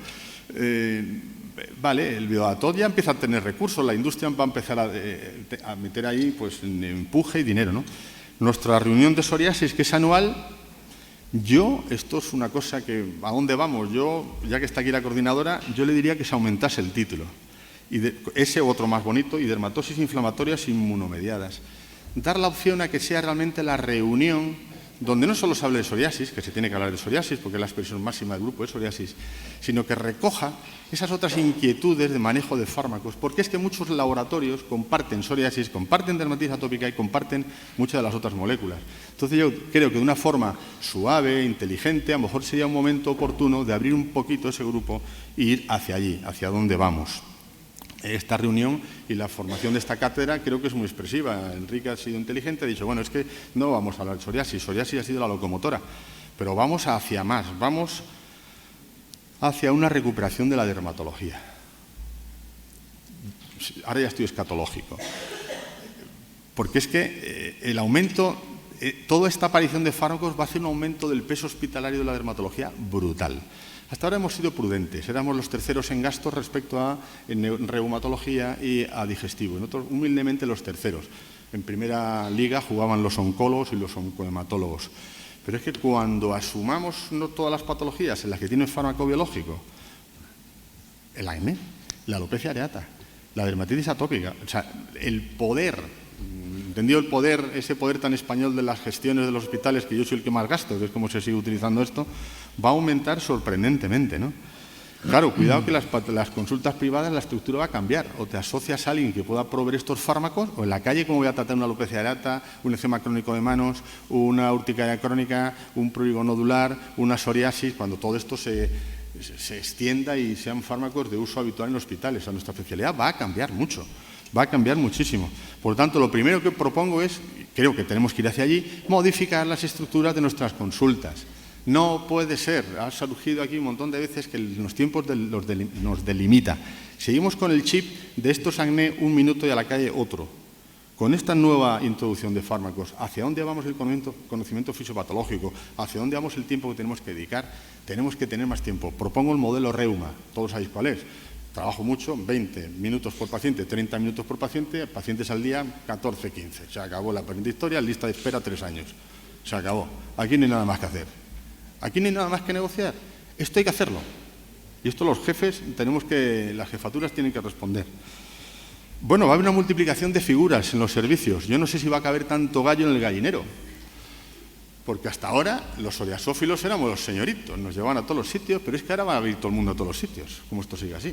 Vale, el bioadatop ya empieza a tener recursos. La industria va a empezar a meter ahí pues, empuje y dinero, ¿no? Nuestra reunión de psoriasis, que es anual, esto es una cosa que, ¿a dónde vamos? Ya que está aquí la coordinadora, yo le diría que se aumentase el título. Y ese otro más bonito, y dermatosis inflamatorias inmunomediadas. Dar la opción a que sea realmente la reunión donde no solo se hable de psoriasis, que se tiene que hablar de psoriasis, porque es la expresión máxima del grupo de psoriasis, sino que recoja esas otras inquietudes de manejo de fármacos, porque es que muchos laboratorios comparten psoriasis, comparten dermatitis atópica y comparten muchas de las otras moléculas. Entonces yo creo que de una forma suave, inteligente, a lo mejor sería un momento oportuno de abrir un poquito ese grupo e ir hacia allí, hacia donde vamos. Esta reunión y la formación de esta cátedra creo que es muy expresiva. Enrique ha sido inteligente, ha dicho, bueno, es que no vamos a hablar de psoriasis, psoriasis ha sido la locomotora, pero vamos hacia más, vamos hacia una recuperación de la dermatología. Ahora ya estoy escatológico, porque es que el aumento, toda esta aparición de fármacos va a hacer un aumento del peso hospitalario de la dermatología brutal. Hasta ahora hemos sido prudentes, éramos los terceros en gastos respecto a reumatología y a digestivo, nosotros humildemente los terceros. En primera liga jugaban los oncólogos y los oncohematólogos. Pero es que cuando asumamos no todas las patologías en las que tienen fármaco biológico, el acné, la alopecia areata, la dermatitis atópica, o sea, el poder, entendido el poder, ese poder tan español de las gestiones de los hospitales, que yo soy el que más gasto, que es como se sigue utilizando esto, va a aumentar sorprendentemente, ¿no? Claro, cuidado que las consultas privadas la estructura va a cambiar. O te asocias a alguien que pueda proveer estos fármacos, o en la calle, ¿cómo voy a tratar una alopecia areata, un eczema crónico de manos, una urticaria crónica, un prurigo nodular, una psoriasis, cuando todo esto se extienda y sean fármacos de uso habitual en hospitales? O sea, nuestra especialidad va a cambiar mucho, va a cambiar muchísimo. Por lo tanto, lo primero que propongo es, creo que tenemos que ir hacia allí, modificar las estructuras de nuestras consultas. No puede ser, ha surgido aquí un montón de veces que los tiempos nos delimita. Seguimos con el chip de estos acné un minuto y a la calle otro. Con esta nueva introducción de fármacos, ¿hacia dónde vamos el conocimiento fisiopatológico? ¿Hacia dónde vamos el tiempo que tenemos que dedicar? Tenemos que tener más tiempo. Propongo el modelo Reuma, todos sabéis cuál es. trabajo mucho, 20 minutos por paciente, 30 minutos por paciente, pacientes al día 14, 15. Se acabó la presente historia, lista de espera 3 años. Se acabó. Aquí no hay nada más que hacer. Aquí no hay nada más que negociar. Esto hay que hacerlo. Y esto los jefes, las jefaturas tienen que responder. Bueno, va a haber una multiplicación de figuras en los servicios. Yo no sé si va a caber tanto gallo en el gallinero. Porque hasta ahora los psoriasófilos éramos los señoritos, nos llevaban a todos los sitios, pero es que ahora va a ir todo el mundo a todos los sitios, como esto sigue así.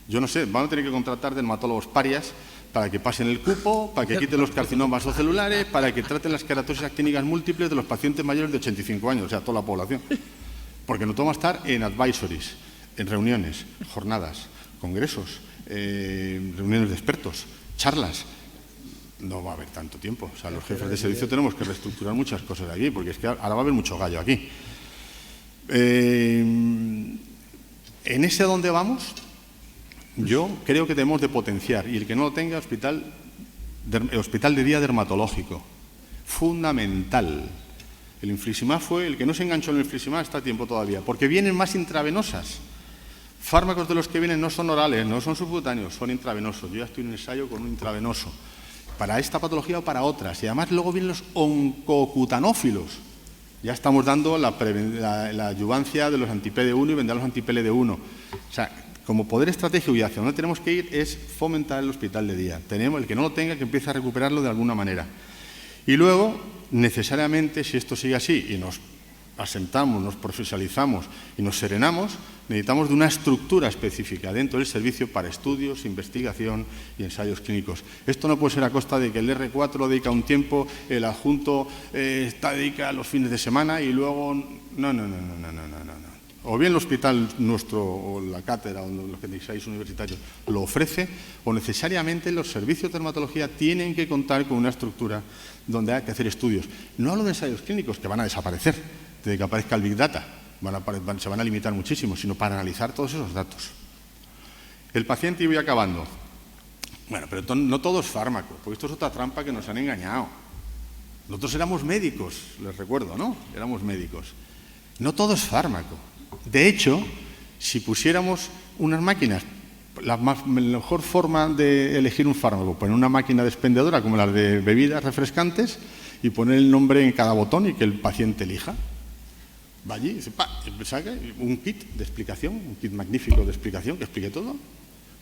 Yo no sé, van a tener que contratar dermatólogos parias para que pasen el cupo, para que quiten los carcinomas o celulares, para que traten las queratosis actínicas múltiples de los pacientes mayores de 85 años, o sea, toda la población. Porque no vamos a estar en advisories, en reuniones, jornadas, congresos, reuniones de expertos, charlas. No va a haber tanto tiempo. O sea, los jefes de servicio tenemos que reestructurar muchas cosas aquí, porque es que ahora va a haber mucho gallo aquí. En ese a dónde vamos, yo creo que debemos de potenciar, y el que no lo tenga, hospital de día dermatológico. Fundamental. El infliximab fue, el que no se enganchó en el infliximab está a tiempo todavía, porque vienen más intravenosas. Fármacos de los que vienen no son orales, no son subcutáneos, son intravenosos. Yo ya estoy en ensayo con un intravenoso. Para esta patología o para otras. Y además luego vienen los oncocutanófilos. Ya estamos dando la adyuvancia de los anti-PD1 y vendrán los anti-PLD1. O sea, como poder estratégico y hacia donde tenemos que ir es fomentar el hospital de día. El que no lo tenga que empiece a recuperarlo de alguna manera. Y luego, necesariamente, si esto sigue así y nos asentamos, nos profesionalizamos y nos serenamos, necesitamos de una estructura específica dentro del servicio para estudios, investigación y ensayos clínicos. Esto no puede ser a costa de que el R4 dedica un tiempo, el adjunto dedica los fines de semana y luego... No. O bien el hospital nuestro o la cátedra o los que digáis universitarios lo ofrece, o necesariamente los servicios de dermatología tienen que contar con una estructura donde hay que hacer estudios. No hablo de ensayos clínicos que van a desaparecer desde que aparezca el Big Data, se van a limitar muchísimo, sino para analizar todos esos datos. El paciente, y voy acabando. Bueno, pero no todo es fármaco, porque esto es otra trampa que nos han engañado. Nosotros éramos médicos, les recuerdo, ¿no? Éramos médicos. No todo es fármaco. De hecho, si pusiéramos unas máquinas, la mejor forma de elegir un fármaco, poner una máquina expendedora como las de bebidas refrescantes y poner el nombre en cada botón y que el paciente elija. Va allí y dice, saca un kit de explicación, un kit magnífico de explicación, que explique todo,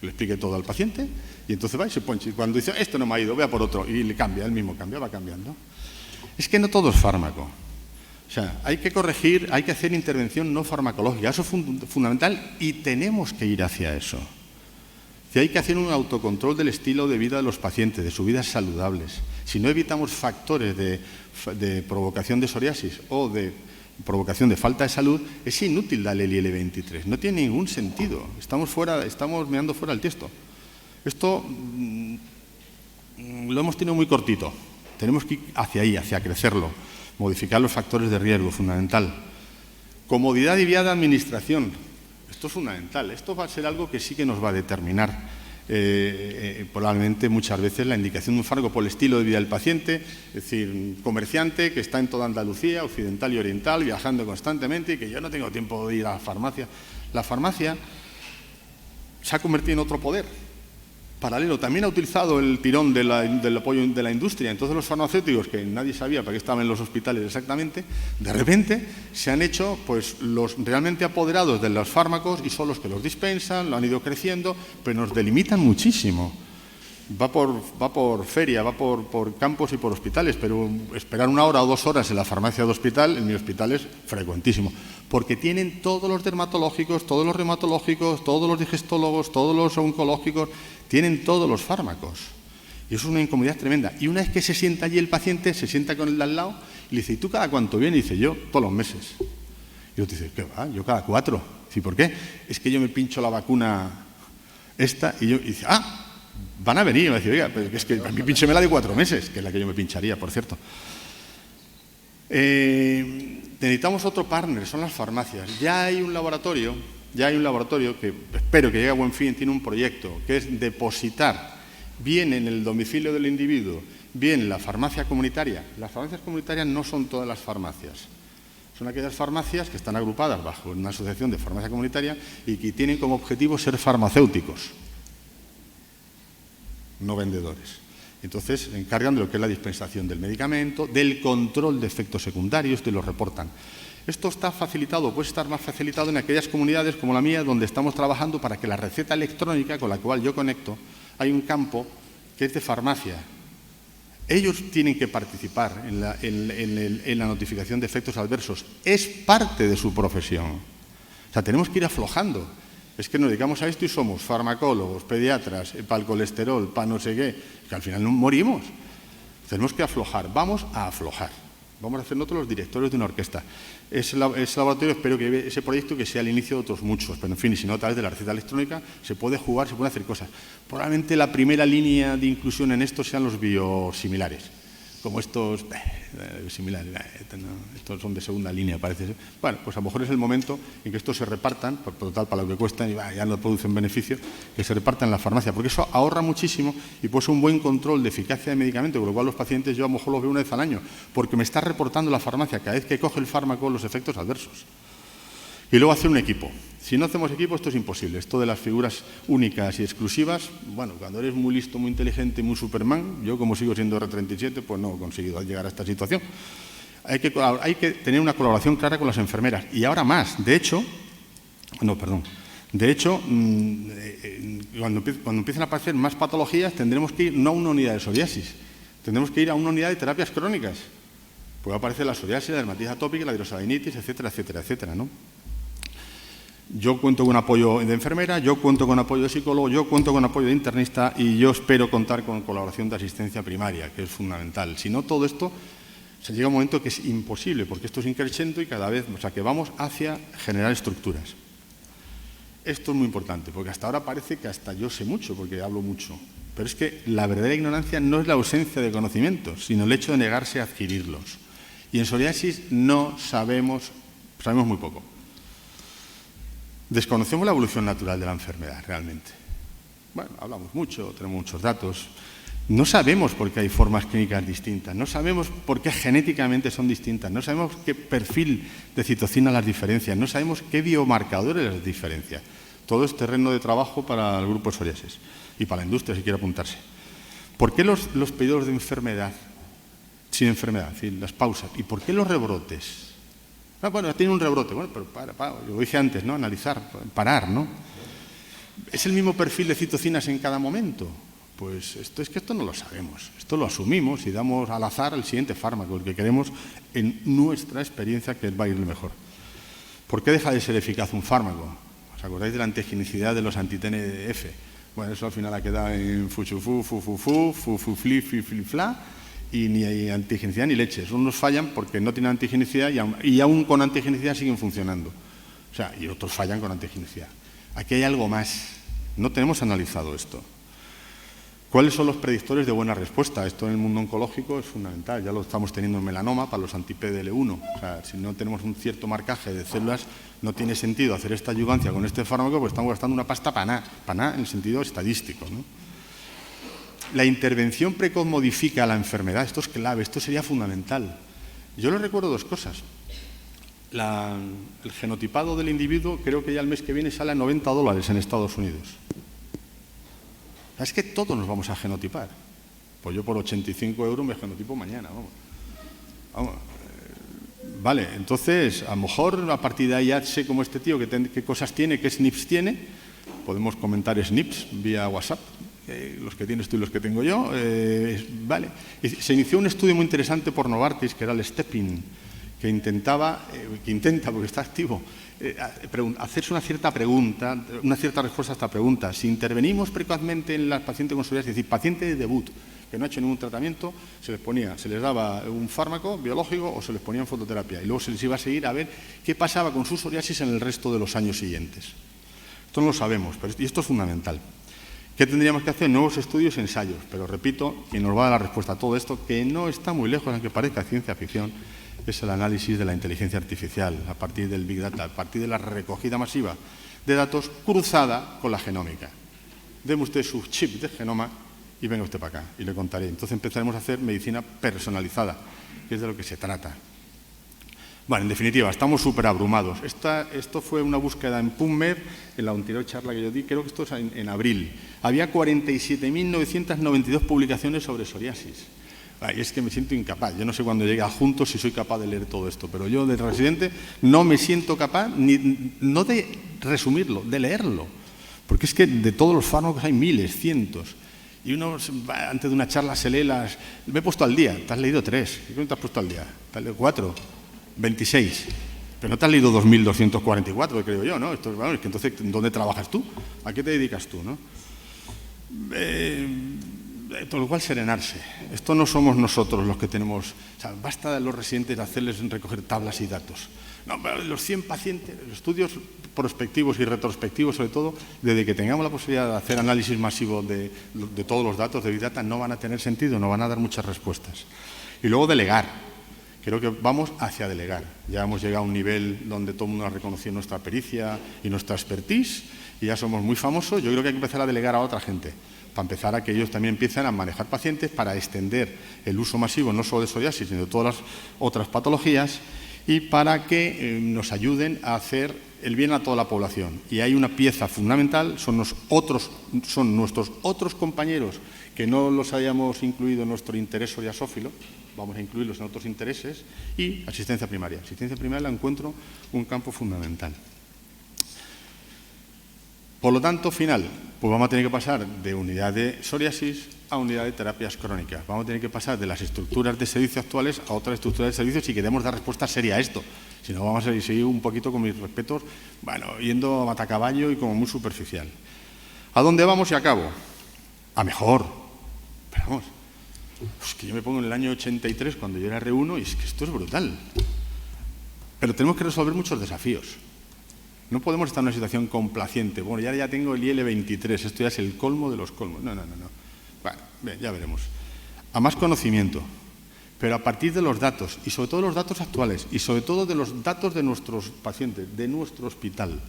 le explique todo al paciente, y entonces va y se ponche. Y cuando dice, esto no me ha ido, vea por otro, y le cambia, él mismo cambia, va cambiando. Es que no todo es fármaco. O sea, hay que corregir, hay que hacer intervención no farmacológica, eso es fundamental y tenemos que ir hacia eso. Si hay que hacer un autocontrol del estilo de vida de los pacientes, de sus vidas saludables. Si no evitamos factores de provocación de psoriasis o de provocación de falta de salud, es inútil darle el IL-23, no tiene ningún sentido, estamos meando fuera el tiesto. Esto lo hemos tenido muy cortito, tenemos que ir hacia ahí, hacia crecerlo, modificar los factores de riesgo, fundamental. Comodidad y vía de administración, esto es fundamental, esto va a ser algo que sí que nos va a determinar probablemente muchas veces la indicación de un fármaco por el estilo de vida del paciente, es decir, comerciante que está en toda Andalucía, occidental y oriental, viajando constantemente y que yo no tengo tiempo de ir a la farmacia. La farmacia se ha convertido en otro poder paralelo. También ha utilizado el tirón del apoyo de la industria. Entonces los farmacéuticos, que nadie sabía para qué estaban en los hospitales exactamente, de repente se han hecho pues los realmente apoderados de los fármacos y son los que los dispensan, lo han ido creciendo, pero nos delimitan muchísimo. Va por feria, va por campos y por hospitales, pero esperar 1 hora o 2 horas en la farmacia de hospital, en mi hospital es frecuentísimo, porque tienen todos los dermatológicos, todos los reumatológicos, todos los digestólogos, todos los oncológicos, tienen todos los fármacos. Y eso es una incomodidad tremenda. Y una vez que se sienta allí el paciente, se sienta con el de al lado y le dice, ¿y tú cada cuánto vienes? Y dice, yo todos los meses. Y otro dice, ¿qué va? Yo cada 4. Dice, ¿por qué? Es que yo me pincho la vacuna esta y dice, van a venir. Y me dice, oiga, pero es que a mí pínchemela de 4 meses, que es la que yo me pincharía, por cierto. Necesitamos otro partner, son las farmacias. Ya hay un laboratorio que espero que llegue a buen fin, tiene un proyecto que es depositar bien en el domicilio del individuo, bien en la farmacia comunitaria. Las farmacias comunitarias no son todas las farmacias. Son aquellas farmacias que están agrupadas bajo una asociación de farmacia comunitaria y que tienen como objetivo ser farmacéuticos, no vendedores. Entonces, se encargan de lo que es la dispensación del medicamento, del control de efectos secundarios, te lo reportan. Esto está facilitado, puede estar más facilitado en aquellas comunidades como la mía, donde estamos trabajando para que la receta electrónica con la cual yo conecto, hay un campo que es de farmacia. Ellos tienen que participar en la notificación de efectos adversos. Es parte de su profesión. O sea, tenemos que ir aflojando. Es que nos dedicamos a esto y somos farmacólogos, pediatras, para el colesterol, para no sé qué, que al final no morimos. Tenemos que aflojar. Vamos a aflojar. Vamos a ser nosotros los directores de una orquesta. Ese laboratorio, espero que ese proyecto que sea el inicio de otros muchos, pero en fin, y si no, a través de la receta electrónica se puede jugar, se pueden hacer cosas. Probablemente la primera línea de inclusión en esto sean los biosimilares, como estos biosimilares, estos son de segunda línea, parece ser. Bueno, pues a lo mejor es el momento en que estos se repartan, por total, para lo que cuestan y ya no producen beneficio, que se repartan en la farmacia, porque eso ahorra muchísimo y puede ser un buen control de eficacia de medicamento, con lo cual los pacientes yo a lo mejor los veo una vez al año, porque me está reportando la farmacia cada vez que coge el fármaco los efectos adversos. Y luego hacer un equipo. Si no hacemos equipo, esto es imposible. Esto de las figuras únicas y exclusivas, bueno, cuando eres muy listo, muy inteligente, muy Superman, yo como sigo siendo R37, pues no he conseguido llegar a esta situación. Hay que tener una colaboración clara con las enfermeras. Y ahora más, de hecho, cuando empiecen a aparecer más patologías, tendremos que ir no a una unidad de psoriasis, tendremos que ir a una unidad de terapias crónicas. Puede aparecer la psoriasis, la dermatitis atópica, la hidrosalinitis, etcétera, etcétera, etcétera, ¿no? Yo cuento con apoyo de enfermera, yo cuento con apoyo de psicólogo, yo cuento con apoyo de internista y yo espero contar con colaboración de asistencia primaria, que es fundamental. Si no, todo esto, se llega un momento que es imposible, porque esto es increciendo y cada vez, o sea, que vamos hacia generar estructuras. Esto es muy importante, porque hasta ahora parece que hasta yo sé mucho, porque hablo mucho. Pero es que la verdadera ignorancia no es la ausencia de conocimientos, sino el hecho de negarse a adquirirlos. Y en psoriasis no sabemos muy poco. Desconocemos la evolución natural de la enfermedad, realmente. Bueno, hablamos mucho, tenemos muchos datos. No sabemos por qué hay formas clínicas distintas, no sabemos por qué genéticamente son distintas, no sabemos qué perfil de citocina las diferencia, no sabemos qué biomarcadores las diferencia. Todo es terreno de trabajo para el grupo de psoriasis y para la industria, si quiere apuntarse. ¿Por qué los periodos de enfermedad, sin enfermedad, es decir, las pausas? ¿Y por qué los rebrotes? Bueno, tiene un rebrote. Bueno, pero para, lo dije antes, ¿no? Analizar, parar, ¿no? ¿Es el mismo perfil de citocinas en cada momento? Pues esto no lo sabemos. Esto lo asumimos y damos al azar el siguiente fármaco, el que queremos en nuestra experiencia que va a ir mejor. ¿Por qué deja de ser eficaz un fármaco? ¿Os acordáis de la antigenicidad de los anti-TNF? Bueno, eso al final ha quedado en fuchufú, fufufú, fufufli, fiflifla, y ni hay antigenicidad ni leches. Unos fallan porque no tienen antigenicidad y aún con antigenicidad siguen funcionando. O sea, y otros fallan con antigenicidad. Aquí hay algo más. No tenemos analizado esto. ¿Cuáles son los predictores de buena respuesta? Esto en el mundo oncológico es fundamental. Ya lo estamos teniendo en melanoma para los anti-PDL1. O sea, si no tenemos un cierto marcaje de células, no tiene sentido hacer esta adyuvancia con este fármaco porque estamos gastando una pasta para nada en el sentido estadístico, ¿no? La intervención precoz modifica la enfermedad. Esto es clave, esto sería fundamental. Yo les recuerdo dos cosas. El genotipado del individuo creo que ya el mes que viene sale a $90 en Estados Unidos. Es que todos nos vamos a genotipar. Pues yo por 85 € me genotipo mañana. Vamos. Vale, entonces a lo mejor a partir de ahí ya sé como este tío qué cosas tiene, qué SNPs tiene. Podemos comentar SNPs vía WhatsApp. Los que tienes tú y los que tengo yo, vale. Se inició un estudio muy interesante por Novartis, que era el STEPIN, que intenta, porque está activo, hacerse una cierta pregunta, una cierta respuesta a esta pregunta. Si intervenimos precozmente en la paciente con psoriasis, es decir, paciente de debut, que no ha hecho ningún tratamiento, se les daba un fármaco biológico o se les ponía en fototerapia y luego se les iba a seguir a ver qué pasaba con su psoriasis en el resto de los años siguientes. Esto no lo sabemos, y esto es fundamental. ¿Qué tendríamos que hacer? Nuevos estudios y ensayos. Pero repito, quien nos va a dar la respuesta a todo esto, que no está muy lejos, aunque parezca ciencia ficción, es el análisis de la inteligencia artificial, a partir del Big Data, a partir de la recogida masiva de datos cruzada con la genómica. Deme usted su chip de genoma y venga usted para acá y le contaré. Entonces empezaremos a hacer medicina personalizada, que es de lo que se trata. Bueno, en definitiva, estamos súper abrumados. Esto fue una búsqueda en PubMed, en la anterior charla que yo di, creo que esto es en abril. Había 47.992 publicaciones sobre psoriasis. Ay, es que me siento incapaz. Yo no sé cuando llegue a Juntos si soy capaz de leer todo esto, pero yo de residente no me siento capaz no de resumirlo, de leerlo. Porque es que de todos los fármacos hay miles, cientos. Y uno, antes de una charla, se lee las... Me he puesto al día. Te has leído 3. ¿Y cuánto te has puesto al día? ¿Te has leído 4? 26. Pero no te has leído 2.244, creo yo, ¿no? Esto, bueno, es que entonces, ¿dónde trabajas tú? ¿A qué te dedicas tú, no? Por lo cual, serenarse. Esto no somos nosotros los que tenemos... O sea, basta de los residentes hacerles recoger tablas y datos. No, pero los 100 pacientes, los estudios prospectivos y retrospectivos, sobre todo, desde que tengamos la posibilidad de hacer análisis masivo de todos los datos de Big Data, no van a tener sentido, no van a dar muchas respuestas. Y luego delegar. Creo que vamos hacia delegar. Ya hemos llegado a un nivel donde todo el mundo ha reconocido nuestra pericia y nuestra expertise y ya somos muy famosos. Yo creo que hay que empezar a delegar a otra gente, para empezar a que ellos también empiecen a manejar pacientes, para extender el uso masivo no solo de psoriasis, sino de todas las otras patologías y para que nos ayuden a hacer el bien a toda la población. Y hay una pieza fundamental, son nuestros otros compañeros que no los hayamos incluido en nuestro interés psoriasófilo, vamos a incluirlos en otros intereses, y asistencia primaria. Asistencia primaria la encuentro un campo fundamental. Por lo tanto, final, pues vamos a tener que pasar de unidad de psoriasis a unidad de terapias crónicas. Vamos a tener que pasar de las estructuras de servicio actuales a otras estructuras de servicio si queremos dar respuesta seria a esto. Si no, vamos a seguir un poquito, con mis respetos, bueno, yendo a matacaballo y como muy superficial. ¿A dónde vamos y acabo? A mejor. Pero vamos, es que yo me pongo en el año 83 cuando yo era R1 y es que esto es brutal. Pero tenemos que resolver muchos desafíos. No podemos estar en una situación complaciente. Bueno, ya tengo el IL-23, esto ya es el colmo de los colmos. No. Bueno, bien, ya veremos. A más conocimiento, pero a partir de los datos, y sobre todo los datos actuales, y sobre todo de los datos de nuestros pacientes, de nuestro hospital.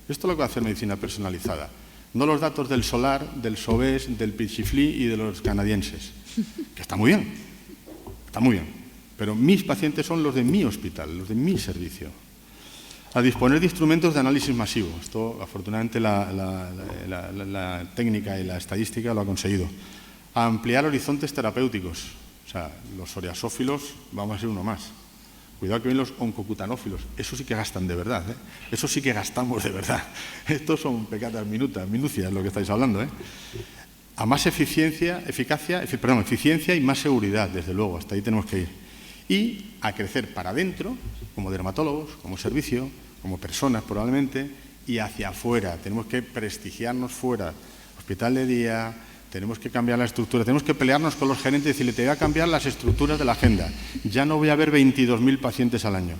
Esto es lo que va a hacer medicina personalizada. No los datos del SOLAR, del SOBES, del Pichiflí y de los canadienses. Que está muy bien, pero mis pacientes son los de mi hospital, los de mi servicio. A disponer de instrumentos de análisis masivo. Esto, afortunadamente, la técnica y la estadística lo ha conseguido. A ampliar horizontes terapéuticos. O sea, los psoriasófilos, vamos a ser uno más. Cuidado que ven los oncocutanófilos. Eso sí que gastan de verdad, ¿eh? Eso sí que gastamos de verdad. Estos son pecatas minucias, lo que estáis hablando, ¿eh? A más eficiencia y más seguridad, desde luego. Hasta ahí tenemos que ir. Y a crecer para adentro, como dermatólogos, como servicio, como personas probablemente, y hacia afuera. Tenemos que prestigiarnos fuera. Hospital de día, tenemos que cambiar la estructura, tenemos que pelearnos con los gerentes y decirle, te voy a cambiar las estructuras de la agenda. Ya no voy a ver 22.000 pacientes al año,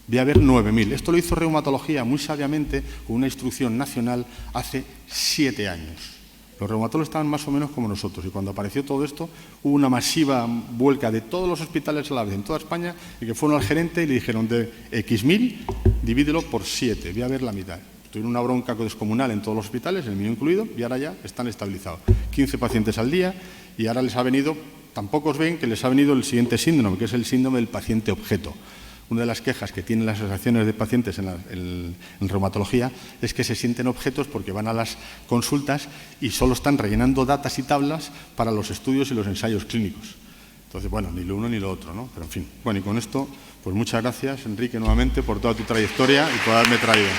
voy a ver 9.000. Esto lo hizo Reumatología muy sabiamente con una instrucción nacional hace 7 años. Los reumatólogos estaban más o menos como nosotros y cuando apareció todo esto hubo una masiva vuelca de todos los hospitales a la vez en toda España y que fueron al gerente y le dijeron de X mil, divídelo por 7, voy a ver la mitad. Tuvieron una bronca descomunal en todos los hospitales, el mío incluido, y ahora ya están estabilizados. 15 pacientes al día y ahora les ha venido, tampoco os ven que les ha venido el siguiente síndrome, que es el síndrome del paciente objeto. Una de las quejas que tienen las asociaciones de pacientes en reumatología es que se sienten objetos porque van a las consultas y solo están rellenando datas y tablas para los estudios y los ensayos clínicos. Entonces, bueno, ni lo uno ni lo otro, ¿no? Pero en fin. Bueno, y con esto, pues muchas gracias, Enrique, nuevamente, por toda tu trayectoria y por haberme traído.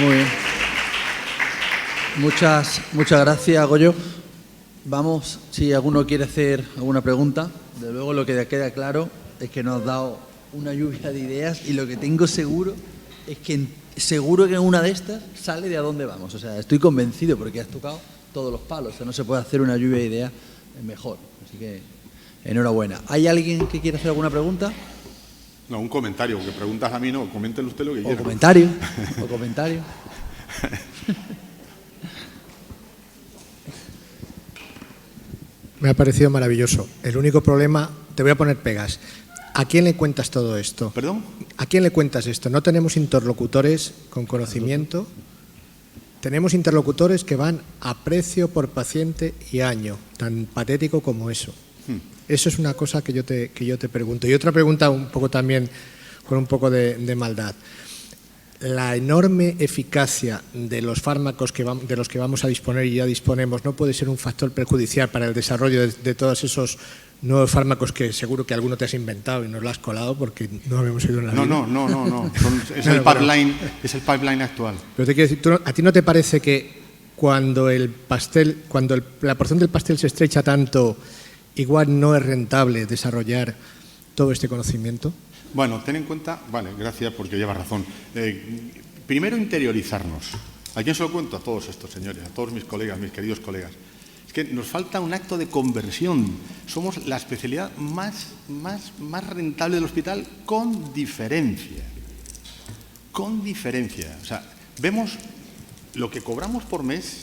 Muy bien. Muchas gracias, Goyo. Vamos, si alguno quiere hacer alguna pregunta. De luego lo que queda claro es que nos has dado una lluvia de ideas y lo que tengo seguro es que seguro que en una de estas sale de a dónde vamos. O sea, estoy convencido porque has tocado todos los palos. O sea, no se puede hacer una lluvia de ideas mejor. Así que enhorabuena. ¿Hay alguien que quiera hacer alguna pregunta? No, un comentario, porque preguntas a mí no, coméntenle usted lo que quiera. O comentario. Me ha parecido maravilloso. El único problema, te voy a poner pegas. ¿A quién le cuentas todo esto? ¿Perdón? ¿A quién le cuentas esto? No tenemos interlocutores con conocimiento. Tenemos interlocutores que van a precio por paciente y año, tan patético como eso. Eso es una cosa que yo te pregunto. Y otra pregunta un poco también con un poco de maldad. La enorme eficacia de los fármacos de los que vamos a disponer y ya disponemos no puede ser un factor perjudicial para el desarrollo de todos esos nuevos fármacos que seguro que alguno te has inventado y nos lo has colado porque no habíamos oído en la vida. No. Es el pipeline actual. Pero te quiero decir, ¿a ti no te parece que cuando la porción del pastel se estrecha tanto, igual no es rentable desarrollar todo este conocimiento? Bueno, ten en cuenta, vale, gracias porque llevas razón. Primero interiorizarnos. ¿A quién se lo cuento? A todos estos señores, a todos mis colegas, mis queridos colegas. Es que nos falta un acto de conversión. Somos la especialidad más rentable del hospital con diferencia. Con diferencia. O sea, vemos lo que cobramos por mes,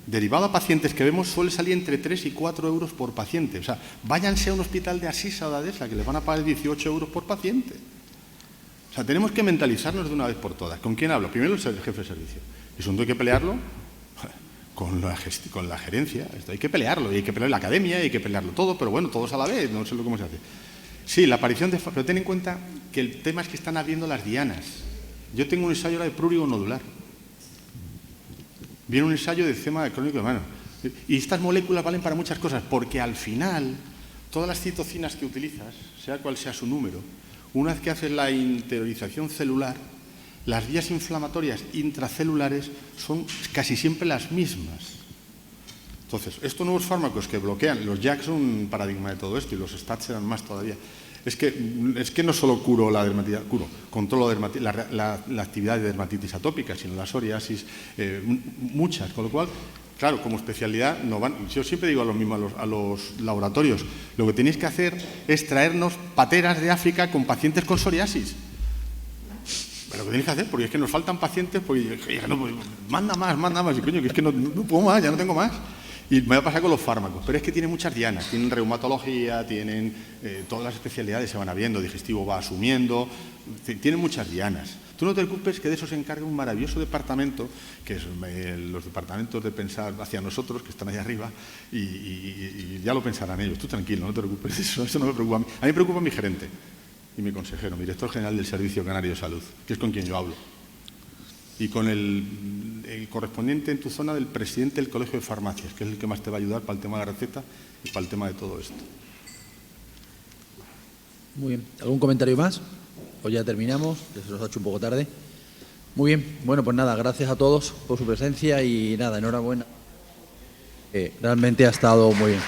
derivado a pacientes que vemos, suele salir entre 3 y 4 euros por paciente. O sea, váyanse a un hospital de Asís o de Adesa, que les van a pagar 18 euros por paciente. O sea, tenemos que mentalizarnos de una vez por todas. ¿Con quién hablo? Primero el jefe de servicio. Y segundo, hay que pelearlo con la gerencia. Esto hay que pelearlo. Y hay que pelear la academia, y hay que pelearlo todo, pero bueno, todos a la vez. No sé cómo se hace. Sí, la aparición de... Pero ten en cuenta que el tema es que están abriendo las dianas. Yo tengo un ensayo ahora de prurigo nodular. Viene un ensayo de eczema crónico de mano. Y estas moléculas valen para muchas cosas, porque al final, todas las citocinas que utilizas, sea cual sea su número, una vez que haces la interiorización celular, las vías inflamatorias intracelulares son casi siempre las mismas. Entonces, estos nuevos fármacos que bloquean, los JAK son un paradigma de todo esto, y los STAT serán más todavía. Es que no solo curo la dermatitis, controlo la actividad de dermatitis atópica, sino la psoriasis, muchas. Con lo cual, claro, como especialidad, yo siempre digo a los laboratorios, lo que tenéis que hacer es traernos pateras de África con pacientes con psoriasis. Pero lo que tenéis que hacer, porque es que nos faltan pacientes, pues manda más, y coño, que es que no puedo más, ya no tengo más. Y me va a pasar con los fármacos, pero es que tiene muchas dianas, tienen reumatología, tienen todas las especialidades se van abriendo, digestivo va asumiendo, tienen muchas dianas. Tú no te preocupes que de eso se encarga un maravilloso departamento, que es los departamentos de pensar hacia nosotros, que están ahí arriba, y ya lo pensarán ellos. Tú tranquilo, no te preocupes de eso, eso no me preocupa a mí. A mí me preocupa mi gerente y mi consejero, mi director general del Servicio Canario de Salud, que es con quien yo hablo. Y con el correspondiente en tu zona del presidente del Colegio de Farmacias, que es el que más te va a ayudar para el tema de la receta y para el tema de todo esto. Muy bien. ¿Algún comentario más? O ya terminamos, que se nos ha hecho un poco tarde. Muy bien. Bueno, pues nada, gracias a todos por su presencia y nada, enhorabuena. Realmente ha estado muy bien.